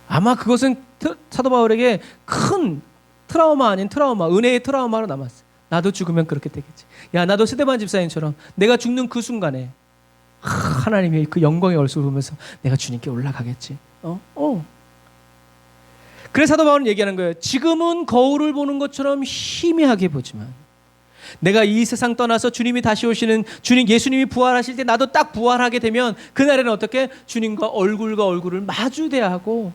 아마 그것은 사도 바울에게 큰 트라우마 아닌 트라우마, 은혜의 트라우마로 남았어요. 나도 죽으면 그렇게 되겠지. 야, 나도 스데반 집사님처럼 내가 죽는 그 순간에 하나님의 그 영광의 얼굴을 보면서 내가 주님께 올라가겠지. 그래서 사도 바울은 얘기하는 거예요. 지금은 거울을 보는 것처럼 희미하게 보지만 내가 이 세상 떠나서 주님이 다시 오시는, 예수님이 부활하실 때 나도 딱 부활하게 되면 그날에는 어떻게? 주님과 얼굴과 얼굴을 마주대야 하고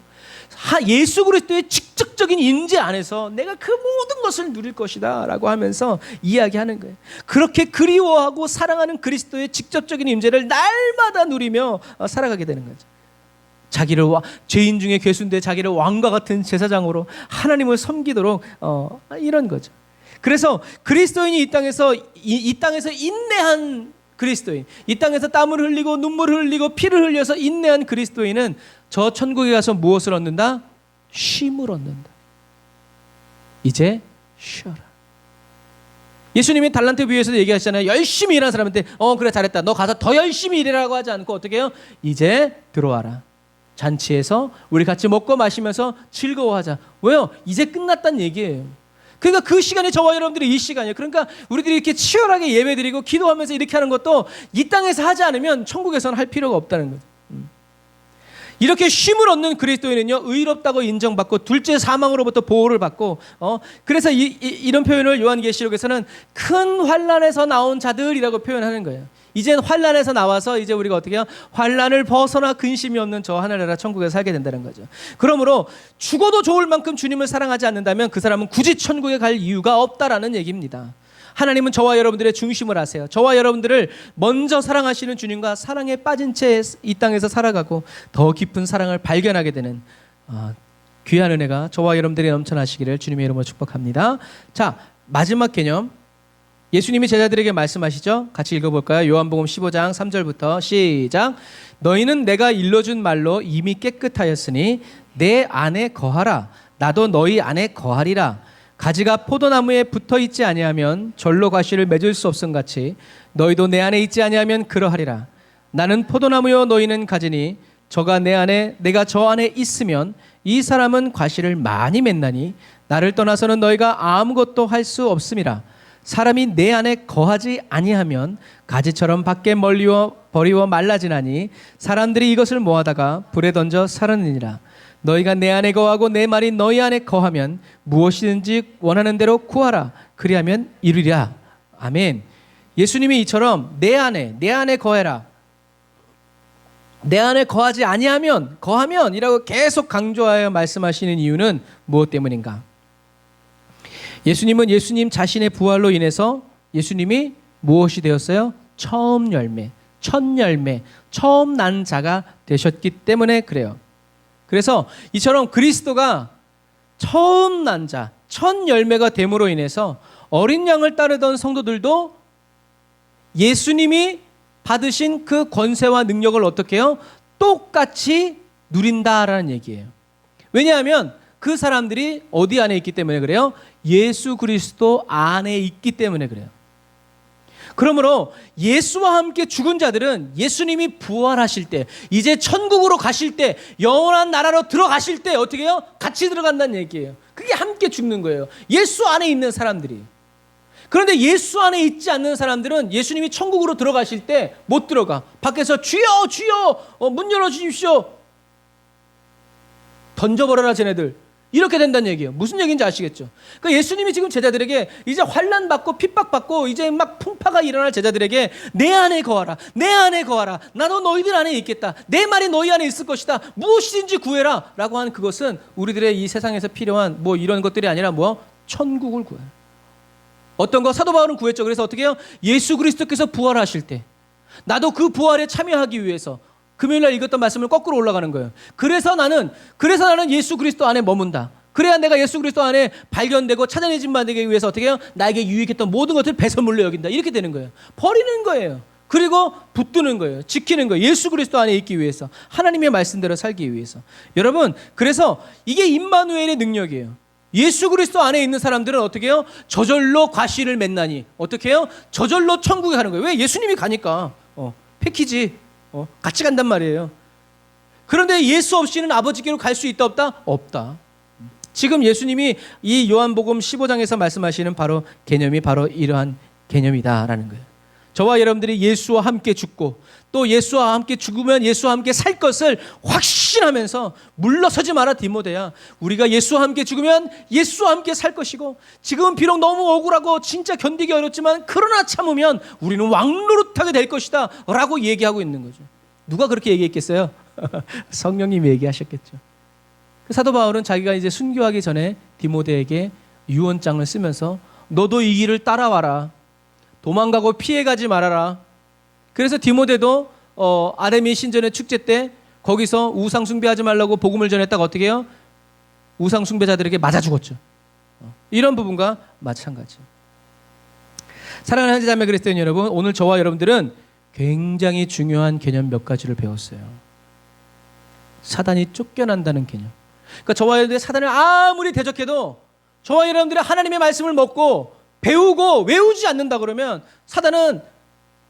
예수 그리스도의 직접적인 임재 안에서 내가 그 모든 것을 누릴 것이다 라고 하면서 이야기하는 거예요. 그렇게 그리워하고 사랑하는 그리스도의 직접적인 임재를 날마다 누리며 살아가게 되는 거죠. 자기를 죄인 중에 괴수인데 자기를 왕과 같은 제사장으로 하나님을 섬기도록 이런 거죠. 그래서 그리스도인이 이 땅에서 인내한 그리스도인, 이 땅에서 땀을 흘리고 눈물을 흘리고 피를 흘려서 인내한 그리스도인은 저 천국에 가서 무엇을 얻는다? 쉼을 얻는다. 이제 쉬어라. 예수님이 달란트 비유에서도 얘기하시잖아요. 열심히 일하는 사람한테 그래 잘했다. 너 가서 더 열심히 일하라고 하지 않고 어떻게 해요? 이제 들어와라. 잔치에서 우리 같이 먹고 마시면서 즐거워하자. 왜요? 이제 끝났다는 얘기예요. 그러니까 그 시간이 저와 여러분들이 이 시간이에요. 그러니까 우리들이 이렇게 치열하게 예배드리고 기도하면서 이렇게 하는 것도 이 땅에서 하지 않으면 천국에서는 할 필요가 없다는 거죠. 이렇게 쉼을 얻는 그리스도인은요, 의롭다고 인정받고 둘째 사망으로부터 보호를 받고, 그래서 이런 표현을 요한계시록에서는 큰 환난에서 나온 자들이라고 표현하는 거예요. 이젠 환난에서 나와서 이제 우리가 어떻게 해요? 환난을 벗어나 근심이 없는 저 하늘나라 천국에 살게 된다는 거죠. 그러므로 죽어도 좋을 만큼 주님을 사랑하지 않는다면 그 사람은 굳이 천국에 갈 이유가 없다라는 얘기입니다. 하나님은 저와 여러분들의 중심을 아세요. 저와 여러분들을 먼저 사랑하시는 주님과 사랑에 빠진 채 이 땅에서 살아가고 더 깊은 사랑을 발견하게 되는 귀한 은혜가 저와 여러분들이 넘쳐나시기를 주님의 이름으로 축복합니다. 자, 마지막 개념. 예수님이 제자들에게 말씀하시죠. 같이 읽어볼까요? 요한복음 15장 3절부터 시작. 너희는 내가 일러준 말로 이미 깨끗하였으니 내 안에 거하라. 나도 너희 안에 거하리라. 가지가 포도나무에 붙어있지 아니하면 절로 가시를 맺을 수 없음 같이 너희도 내 안에 있지 아니하면 그러하리라. 나는 포도나무요 너희는 가지니 저가 내 안에 내가 저 안에 있으면 이 사람은 과실을 많이 맺나니 나를 떠나서는 너희가 아무것도 할 수 없음이라. 사람이 내 안에 거하지 아니하면 가지처럼 밖에 멀리워 버리워 말라지나니 사람들이 이것을 모아다가 불에 던져 사르느니라. 너희가 내 안에 거하고 내 말이 너희 안에 거하면 무엇이든지 원하는 대로 구하라. 그리하면 이루리라. 아멘. 예수님이 이처럼 내 안에 거해라. 내 안에 거하지 아니하면 거하면이라고 계속 강조하여 말씀하시는 이유는 무엇 때문인가? 예수님은 예수님 자신의 부활로 인해서 예수님이 무엇이 되었어요? 처음 열매, 첫 열매, 처음 난 자가 되셨기 때문에 그래요. 그래서 이처럼 그리스도가 처음 난 자, 첫 열매가 됨으로 인해서 어린 양을 따르던 성도들도 예수님이 받으신 그 권세와 능력을 어떻게 해요? 똑같이 누린다라는 얘기예요. 왜냐하면 그 사람들이 어디 안에 있기 때문에 그래요? 예수 그리스도 안에 있기 때문에 그래요. 그러므로 예수와 함께 죽은 자들은 예수님이 부활하실 때, 이제 천국으로 가실 때, 영원한 나라로 들어가실 때 어떻게 해요? 같이 들어간다는 얘기예요. 그게 함께 죽는 거예요. 예수 안에 있는 사람들이. 그런데 예수 안에 있지 않는 사람들은 예수님이 천국으로 들어가실 때 못 들어가. 밖에서 주여 주여 문 열어주십시오. 던져버려라 쟤네들. 이렇게 된다는 얘기예요. 무슨 얘기인지 아시겠죠? 그러니까 예수님이 지금 제자들에게 이제 환난받고 핍박받고 이제 막 풍파가 일어날 제자들에게 내 안에 거하라. 내 안에 거하라. 나도 너희들 안에 있겠다. 내 말이 너희 안에 있을 것이다. 무엇이든지 구해라. 라고 하는 그것은 우리들의 이 세상에서 필요한 뭐 이런 것들이 아니라 뭐 천국을 구해. 어떤 거 사도 바울은 구했죠. 그래서 어떻게 해요? 예수 그리스도께서 부활하실 때 나도 그 부활에 참여하기 위해서 금요일날 읽었던 말씀을 거꾸로 올라가는 거예요. 그래서 나는 예수 그리스도 안에 머문다. 그래야 내가 예수 그리스도 안에 발견되고 찾아내진 받기 위해서 어떻게 해요? 나에게 유익했던 모든 것을 배설물로 여긴다. 이렇게 되는 거예요. 버리는 거예요. 그리고 붙드는 거예요. 지키는 거예요. 예수 그리스도 안에 있기 위해서. 하나님의 말씀대로 살기 위해서. 여러분, 그래서 이게 임마누엘의 능력이에요. 예수 그리스도 안에 있는 사람들은 어떻게 해요? 저절로 과실을 맺나니. 어떻게 해요? 저절로 천국에 가는 거예요. 왜? 예수님이 가니까. 패키지. 같이 간단 말이에요. 그런데 예수 없이는 아버지께로 갈 수 있다 없다? 없다. 지금 예수님이 이 요한복음 15장에서 말씀하시는 바로 개념이 바로 이러한 개념이다라는 거예요. 저와 여러분들이 예수와 함께 죽고 또 예수와 함께 죽으면 예수와 함께 살 것을 확신하면서 물러서지 마라 디모데야. 우리가 예수와 함께 죽으면 예수와 함께 살 것이고 지금은 비록 너무 억울하고 진짜 견디기 어렵지만 그러나 참으면 우리는 왕노릇하게 될 것이다 라고 얘기하고 있는 거죠. 누가 그렇게 얘기했겠어요? 성령님이 얘기하셨겠죠. 사도 바울은 자기가 이제 순교하기 전에 디모데에게 유언장을 쓰면서 너도 이 길을 따라와라. 도망가고 피해가지 말아라. 그래서 디모데도 아레미 신전의 축제 때 거기서 우상 숭배하지 말라고 복음을 전했다가 어떻게 해요? 우상 숭배자들에게 맞아 죽었죠. 이런 부분과 마찬가지. 사랑하는 형제자매 그리스도인 여러분, 오늘 저와 여러분들은 굉장히 중요한 개념 몇 가지를 배웠어요. 사단이 쫓겨난다는 개념. 그러니까 저와 여러분들이 사단을 아무리 대적해도 저와 여러분들이 하나님의 말씀을 먹고 배우고 외우지 않는다 그러면 사단은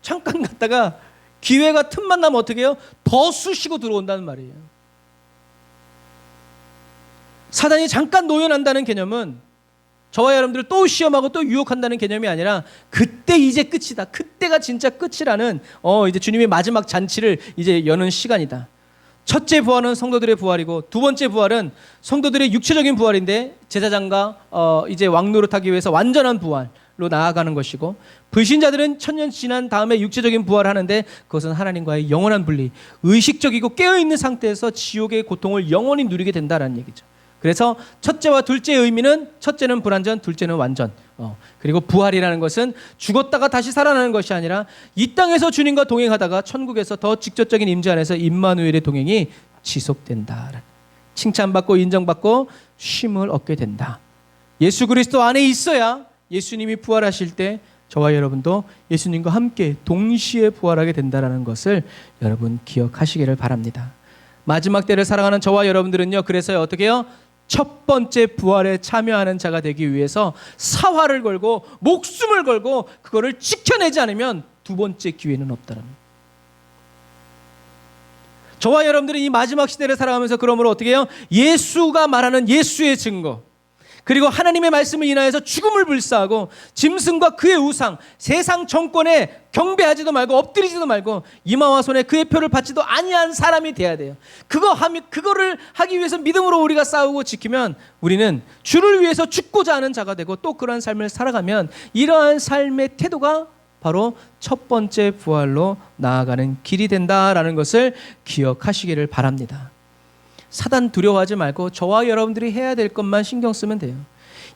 잠깐 갔다가 기회가 틈만 나면 어떻게 해요? 더 쑤시고 들어온다는 말이에요. 사단이 잠깐 노연한다는 개념은 저와 여러분들을 또 시험하고 또 유혹한다는 개념이 아니라 그때 이제 끝이다. 그때가 진짜 끝이라는 이제 주님의 마지막 잔치를 이제 여는 시간이다. 첫째 부활은 성도들의 부활이고 두 번째 부활은 성도들의 육체적인 부활인데 제사장과 이제 왕노릇하기 위해서 완전한 부활로 나아가는 것이고, 불신자들은 천년 지난 다음에 육체적인 부활을 하는데 그것은 하나님과의 영원한 분리, 의식적이고 깨어있는 상태에서 지옥의 고통을 영원히 누리게 된다는 얘기죠. 그래서 첫째와 둘째의 의미는 첫째는 불완전, 둘째는 완전. 그리고 부활이라는 것은 죽었다가 다시 살아나는 것이 아니라 이 땅에서 주님과 동행하다가 천국에서 더 직접적인 임재 안에서 임마누엘의 동행이 지속된다. 칭찬받고 인정받고 쉼을 얻게 된다. 예수 그리스도 안에 있어야 예수님이 부활하실 때 저와 여러분도 예수님과 함께 동시에 부활하게 된다는 것을 여러분 기억하시기를 바랍니다. 마지막 때를 살아가는 저와 여러분들은요, 그래서 어떻게 해요? 첫 번째 부활에 참여하는 자가 되기 위해서 사활을 걸고 목숨을 걸고 그거를 지켜내지 않으면 두 번째 기회는 없다는 거예요. 저와 여러분들이 이 마지막 시대를 살아가면서 그러므로 어떻게 해요? 예수가 말하는 예수의 증거, 그리고 하나님의 말씀을 인하여서 죽음을 불사하고 짐승과 그의 우상, 세상 정권에 경배하지도 말고 엎드리지도 말고 이마와 손에 그의 표를 받지도 아니한 사람이 돼야 돼요. 그거를 하기 위해서 믿음으로 우리가 싸우고 지키면 우리는 주를 위해서 죽고자 하는 자가 되고, 또 그러한 삶을 살아가면 이러한 삶의 태도가 바로 첫 번째 부활로 나아가는 길이 된다라는 것을 기억하시기를 바랍니다. 사단 두려워하지 말고 저와 여러분들이 해야 될 것만 신경 쓰면 돼요.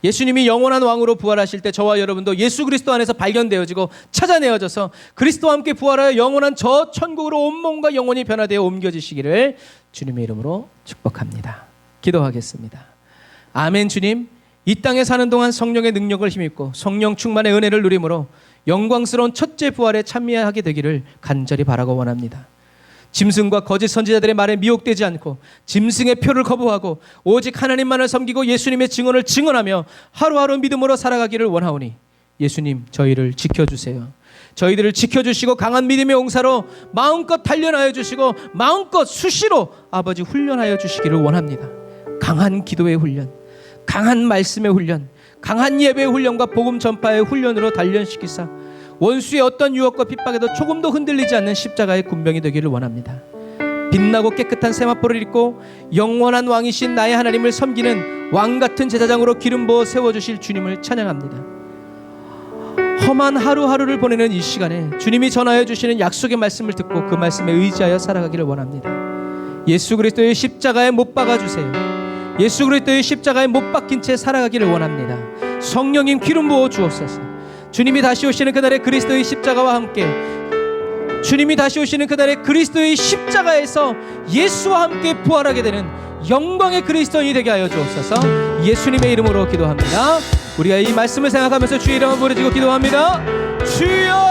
예수님이 영원한 왕으로 부활하실 때 저와 여러분도 예수 그리스도 안에서 발견되어지고 찾아내어져서 그리스도와 함께 부활하여 영원한 저 천국으로 온몸과 영혼이 변화되어 옮겨지시기를 주님의 이름으로 축복합니다. 기도하겠습니다. 아멘. 주님, 이 땅에 사는 동안 성령의 능력을 힘입고 성령 충만의 은혜를 누림으로 영광스러운 첫째 부활에 참여하게 되기를 간절히 바라고 원합니다. 짐승과 거짓 선지자들의 말에 미혹되지 않고 짐승의 표를 거부하고 오직 하나님만을 섬기고 예수님의 증언을 증언하며 하루하루 믿음으로 살아가기를 원하오니 예수님, 저희를 지켜주세요. 저희들을 지켜주시고 강한 믿음의 용사로 마음껏 단련하여 주시고 마음껏 수시로 아버지 훈련하여 주시기를 원합니다. 강한 기도의 훈련, 강한 말씀의 훈련, 강한 예배의 훈련과 복음 전파의 훈련으로 단련시키사 원수의 어떤 유혹과 핍박에도 조금도 흔들리지 않는 십자가의 군병이 되기를 원합니다. 빛나고 깨끗한 세마포를 입고 영원한 왕이신 나의 하나님을 섬기는 왕같은 제사장으로 기름 부어 세워주실 주님을 찬양합니다. 험한 하루하루를 보내는 이 시간에 주님이 전하여 주시는 약속의 말씀을 듣고 그 말씀에 의지하여 살아가기를 원합니다. 예수 그리스도의 십자가에 못 박아주세요. 예수 그리스도의 십자가에 못 박힌 채 살아가기를 원합니다. 성령님 기름 부어 주옵소서. 주님이 다시 오시는 그날에 그리스도의 십자가와 함께, 주님이 다시 오시는 그날에 그리스도의 십자가에서 예수와 함께 부활하게 되는 영광의 그리스도인이 되게 하여 주옵소서. 예수님의 이름으로 기도합니다. 우리가 이 말씀을 생각하면서 주의 이름을 부르짖고 기도합니다. 주여!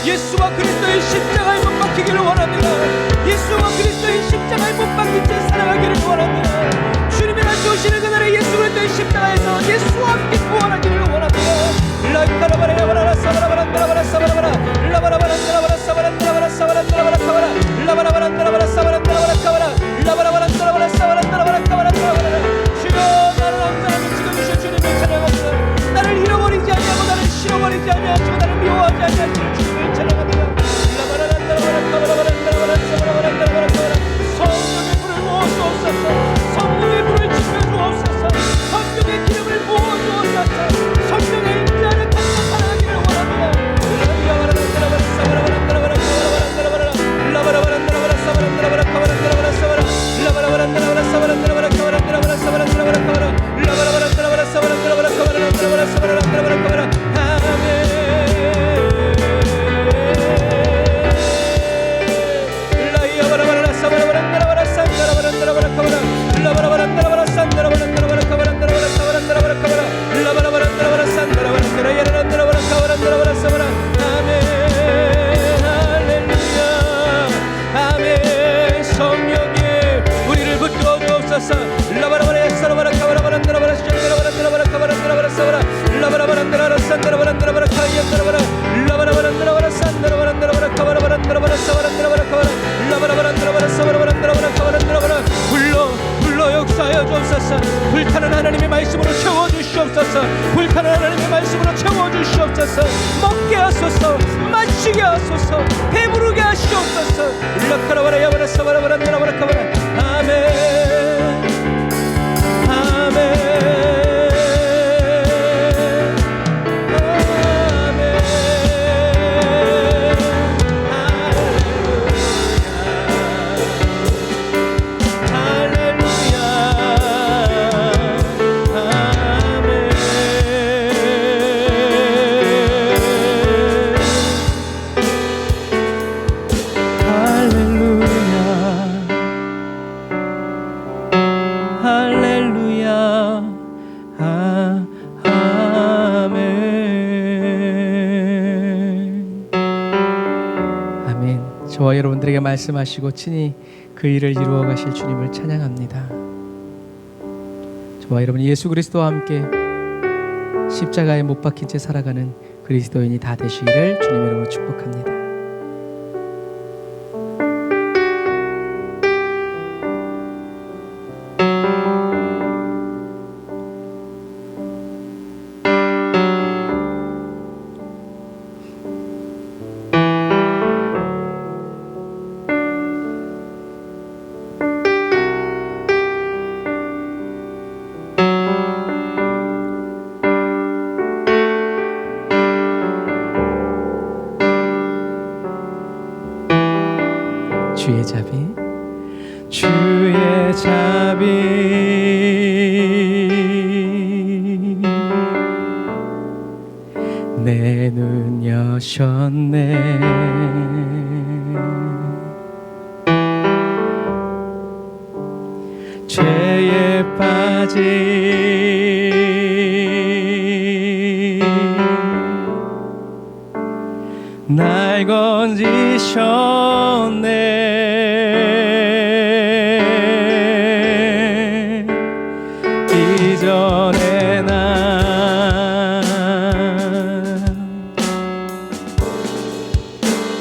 예수와 그리스도의 십자가에 못 박히기를 원합니다. 예수와 그리스도의 십자가에 못 박힌 채 살아가기를 원합니다. 주님이 다시 오시는 그날에 예수 그리스도의 십자가에서 예수와 함께 구원하기를 원합니다. 주여, 나를 언제나 지켜주실 주님을 찬양합니다. 나를 잃어버리지 아니하고 나를 실어버리지 아니하시고 나를 미워하지 아니하시는 주님을 찬양합니다. 성령의 불을 부어주옵소서. 성령의 불을 지펴주옵소서. 성령의 기름을 부어주옵소서. 성령의 임재 안에 갇혀 살아가기를 원합니다. 아멘. 산다라바란다라바라 카이안다라바라 라바라바란다라바라 산다라바란다라바라 카바라바란다라바라 사바란다라바라 카바라 라바라바란다라바라 사바라바란다라바라 카바란다라바라 불러 역사하여 주옵소서. 불타는 하나님의 말씀으로 채워주시옵소서. 불타는 하나님의 말씀으로 채워주시옵소서. 먹게 하소서. 마시게 하소서. 배부르게 하시옵소서. 라카라바라 야바라 사바라바란다라바라 카바라. 아멘 아멘 저와 여러분들에게 말씀하시고 친히 그 일을 이루어 가실 주님을 찬양합니다. 저와 여러분 예수 그리스도와 함께 십자가에 못 박힌 채 살아가는 그리스도인이 다 되시기를 주님의 이름으로 축복합니다. 주의 자비 주의 자비 내 눈 여셨네 죄에 빠진 날 건지셨네 이전에 난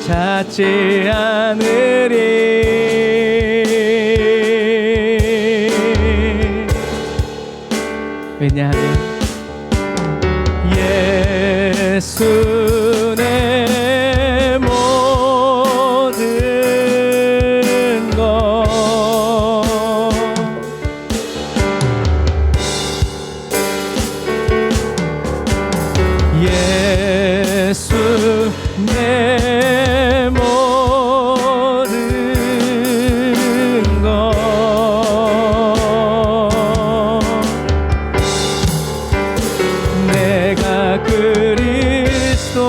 찾지 않으리 왜냐하면 예수 내 모든 것 예수 내 모든 것 내가 그리스도와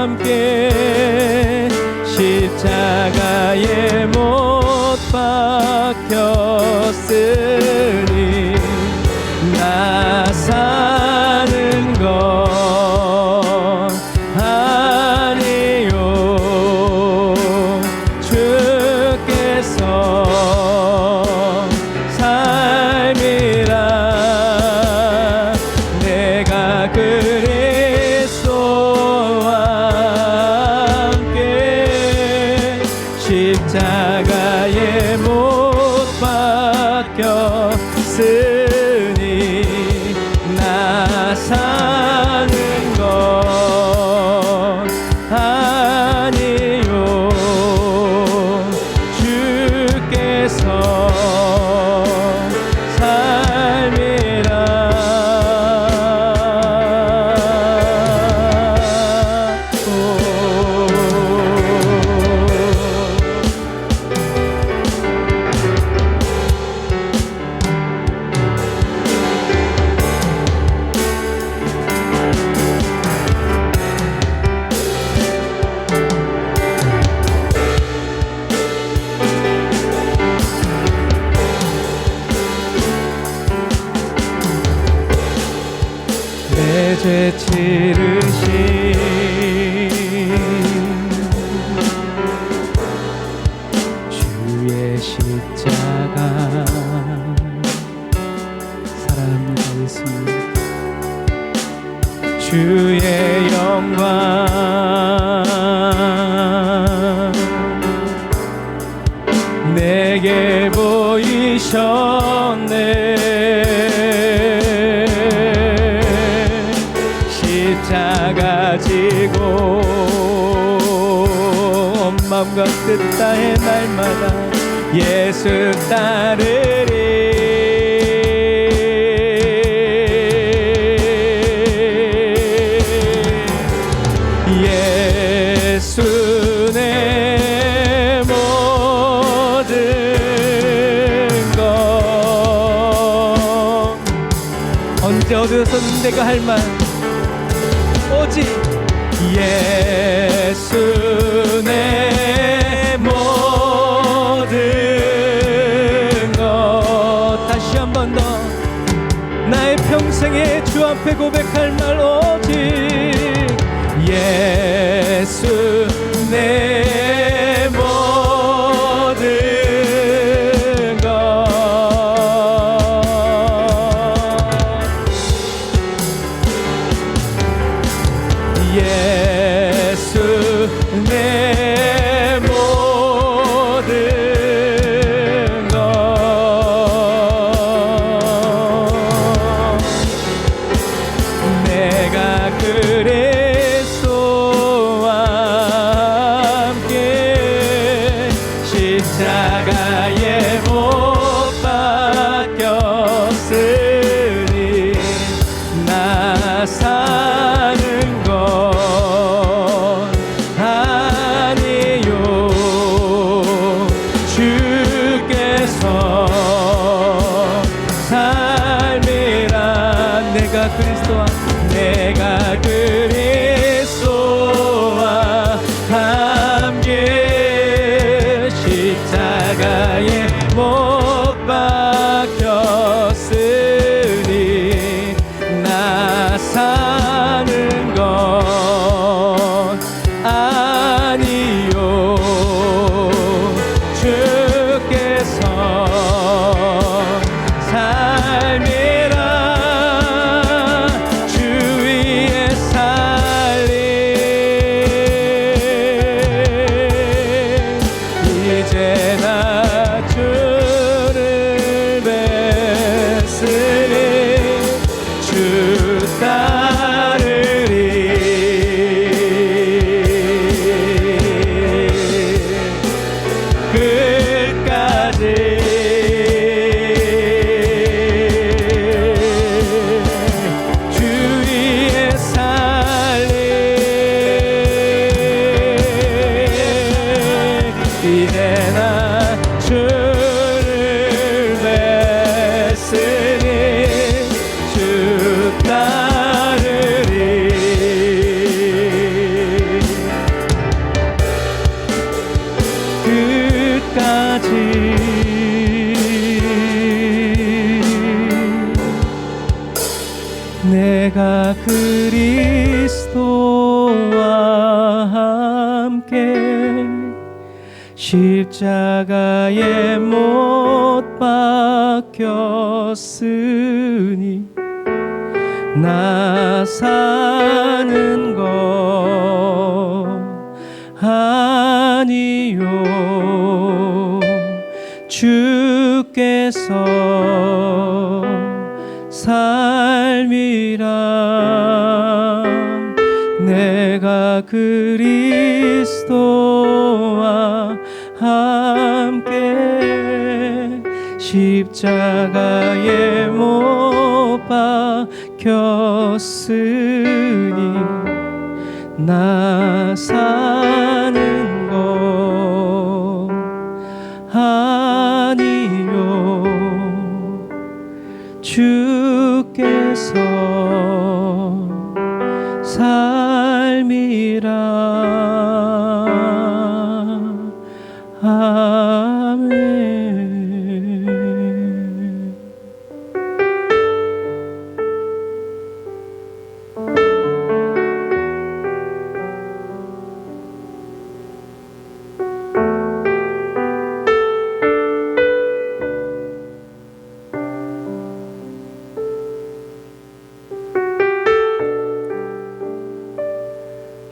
함께 십자가에 못 박혔으니 나 사는 것 아니요 주께서 삶이라 내가 그리스도와 함께 십자가에 못 박혔으니 나 사는 것 아니요 주께서 삶이라 내 죄 치르신 주의 십자가 사랑합니다 예수님 주의 영광 내게 보이셨네. 십자가 지고 온 마음과 뜻 다해 날마다 예수 따르리. 예수 내 모든 것. 언제 어디서든 내가 할 말 오직 예수 내 모든 것. 다시 한 번 더 나의 평생에 주 앞에 고백할 말 오직 예수 내 모든 것. 예수 내 모든 것. 내가 그리스도와 함께 십자가에 못 박혔으니 나 사는 것 아니요 주께서 삶이라. 내가 그리스도와 함께 십자가에 못 박혔으니 나 사는 것 아니요 주께서 삶이라. 주 위에 살리. 이제 나 주를 뵀으니 주 따르리. 끝까지 주 위에 살리. 이제 나 주를 뵀으니 주 따르리. 끝까지 내가 그리스도와 함께 십자가에 못 박혔으니 나 사는 것 아니요 주께서 삶이라. 내가 그리스도와 함께 십자가에 못 박혔으니 나 사는 것 아니요 주께서 삶이라. 아멘.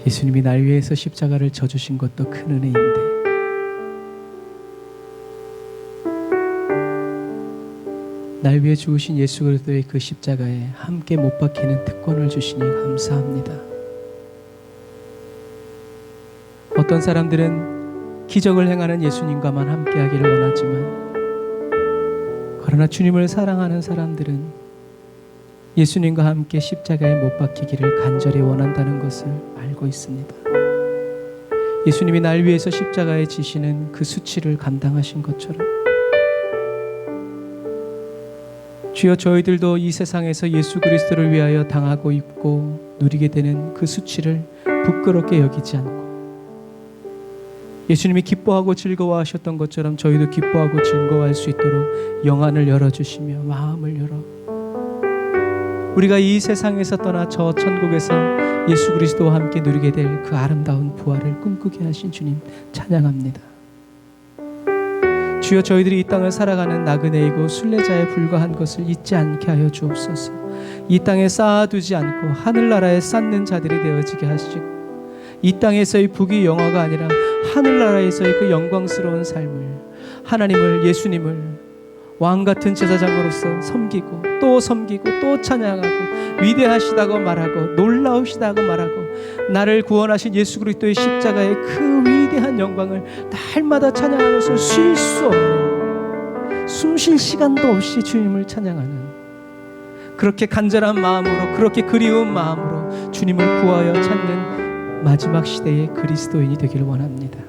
예수님이 날 위해서 십자가를 져주신 것도 큰 은혜인데 날 위해 죽으신 예수 그리스도의 그 십자가에 함께 못 박히는 특권을 주시니 감사합니다. 어떤 사람들은 기적을 행하는 예수님과만 함께 하기를 원하지만 그러나 주님을 사랑하는 사람들은 예수님과 함께 십자가에 못 박히기를 간절히 원한다는 것을 알고 있습니다. 예수님이 날 위해서 십자가에 지시는 그 수치를 감당하신 것처럼 주여 저희들도 이 세상에서 예수 그리스도를 위하여 당하고 입고 누리게 되는 그 수치를 부끄럽게 여기지 않고 예수님이 기뻐하고 즐거워하셨던 것처럼 저희도 기뻐하고 즐거워할 수 있도록 영안을 열어주시며 마음을 열어 우리가 이 세상에서 떠나 저 천국에서 예수 그리스도와 함께 누리게 될 그 아름다운 부활을 꿈꾸게 하신 주님 찬양합니다. 주여 저희들이 이 땅을 살아가는 나그네이고 순례자에 불과한 것을 잊지 않게 하여 주옵소서. 이 땅에 쌓아두지 않고 하늘나라에 쌓는 자들이 되어지게 하시고 이 땅에서의 부귀 영화가 아니라 하늘나라에서의 그 영광스러운 삶을 하나님을 예수님을 왕같은 제사장으로서 섬기고 또 찬양하고 위대하시다고 말하고 놀라우시다고 말하고 나를 구원하신 예수 그리스도의 십자가의 그 위대한 영광을 날마다 찬양하면서 쉴 수 없는 숨 쉴 시간도 없이 주님을 찬양하는 그렇게 간절한 마음으로 그렇게 그리운 마음으로 주님을 구하여 찾는 마지막 시대의 그리스도인이 되기를 원합니다.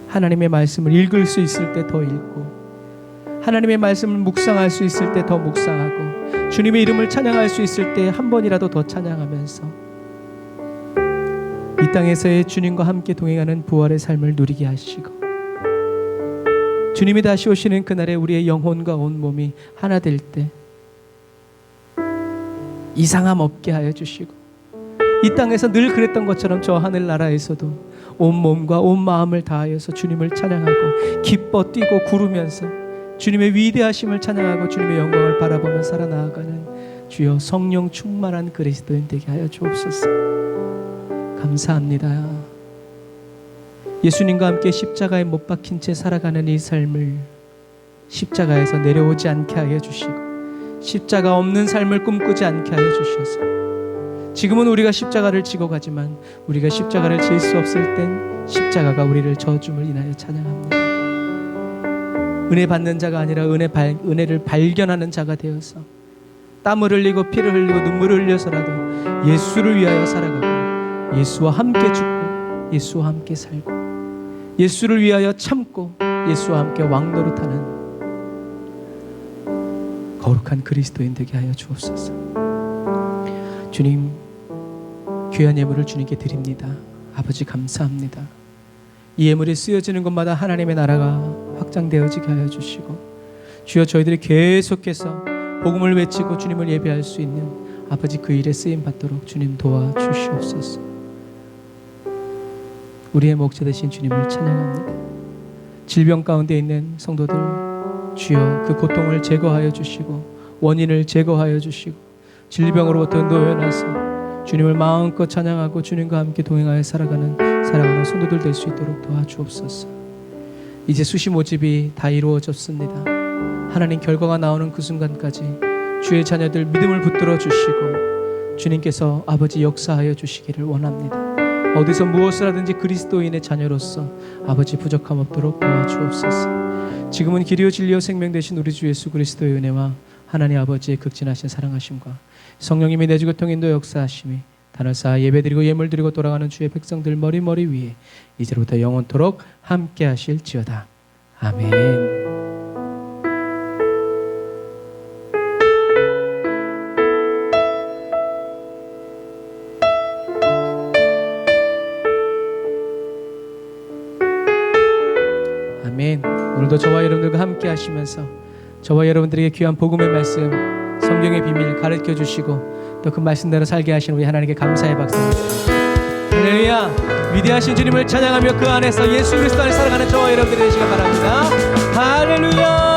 하나님의 말씀을 읽을 수 있을 때 더 읽고 하나님의 말씀을 묵상할 수 있을 때 더 묵상하고 주님의 이름을 찬양할 수 있을 때 한 번이라도 더 찬양하면서 이 땅에서의 주님과 함께 동행하는 부활의 삶을 누리게 하시고 주님이 다시 오시는 그날에 우리의 영혼과 온몸이 하나 될 때 이상함 없게 하여 주시고 이 땅에서 늘 그랬던 것처럼 저 하늘나라에서도 온 몸과 온 마음을 다하여서 주님을 찬양하고 기뻐 뛰고 구르면서 주님의 위대하심을 찬양하고 주님의 영광을 바라보며 살아나가는 주여 성령 충만한 그리스도인 되게 하여 주옵소서. 감사합니다. 예수님과 함께 십자가에 못 박힌 채 살아가는 이 삶을 십자가에서 내려오지 않게 하여 주시고 십자가 없는 삶을 꿈꾸지 않게 하여 주셔서 지금은 우리가 십자가를 지고 가지만 우리가 십자가를 질 수 없을 땐 십자가가 우리를 져줌을 인하여 찬양합니다. 은혜 받는 자가 아니라 은혜를 발견하는 자가 되어서 땀을 흘리고 피를 흘리고 눈물을 흘려서라도 예수를 위하여 살아가고 예수와 함께 죽고 예수와 함께 살고 예수를 위하여 참고 예수와 함께 왕노릇하는 거룩한 그리스도인 되게 하여 주옵소서. 주님 귀한 예물을 주님께 드립니다. 아버지 감사합니다. 이 예물이 쓰여지는 곳마다 하나님의 나라가 확장되어지게 하여 주시고 주여 저희들이 계속해서 복음을 외치고 주님을 예배할 수 있는 아버지 그 일에 쓰임 받도록 주님 도와주시옵소서. 우리의 목자 되신 주님을 찬양합니다. 질병 가운데 있는 성도들 주여 그 고통을 제거하여 주시고 원인을 제거하여 주시고 질병으로부터 놓여나서 주님을 마음껏 찬양하고 주님과 함께 동행하여 살아가는 성도들 될 수 있도록 도와주옵소서. 이제 수시 모집이 다 이루어졌습니다. 하나님 결과가 나오는 그 순간까지 주의 자녀들 믿음을 붙들어 주시고 주님께서 아버지 역사하여 주시기를 원합니다. 어디서 무엇을 하든지 그리스도인의 자녀로서 아버지 부족함 없도록 도와주옵소서. 지금은 길이요 진리요 생명 되신 우리 주 예수 그리스도의 은혜와 하나님 아버지의 극진하신 사랑하심과 성령님이 내주고 통인도 역사하심이 단을 예배드리고 예물드리고 돌아가는 주의 백성들 머리 위에 이제부터 영원토록 함께 하실지어다. 아멘. 아멘. 오늘도 저와 여러분들과 함께 하시면서 저와 여러분들에게 귀한 복음의 말씀 성경의 비밀 가르쳐 주시고 또 그 말씀대로 살게 하시는 우리 하나님께 감사의 박수. 할렐루야. 위대하신 주님을 찬양하며 그 안에서 예수 그리스도 안에 살아가는 저와 여러분들이 되시길 바랍니다. 할렐루야.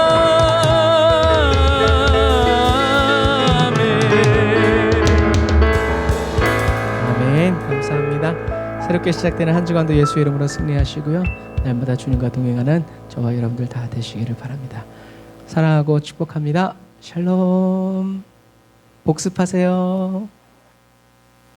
아멘. 아멘. 감사합니다. 새롭게 시작되는 한 주간도 예수의 이름으로 승리하시고요. 날마다 주님과 동행하는 저와 여러분들 다 되시기를 바랍니다. 사랑하고 축복합니다. 샬롬. 복습하세요.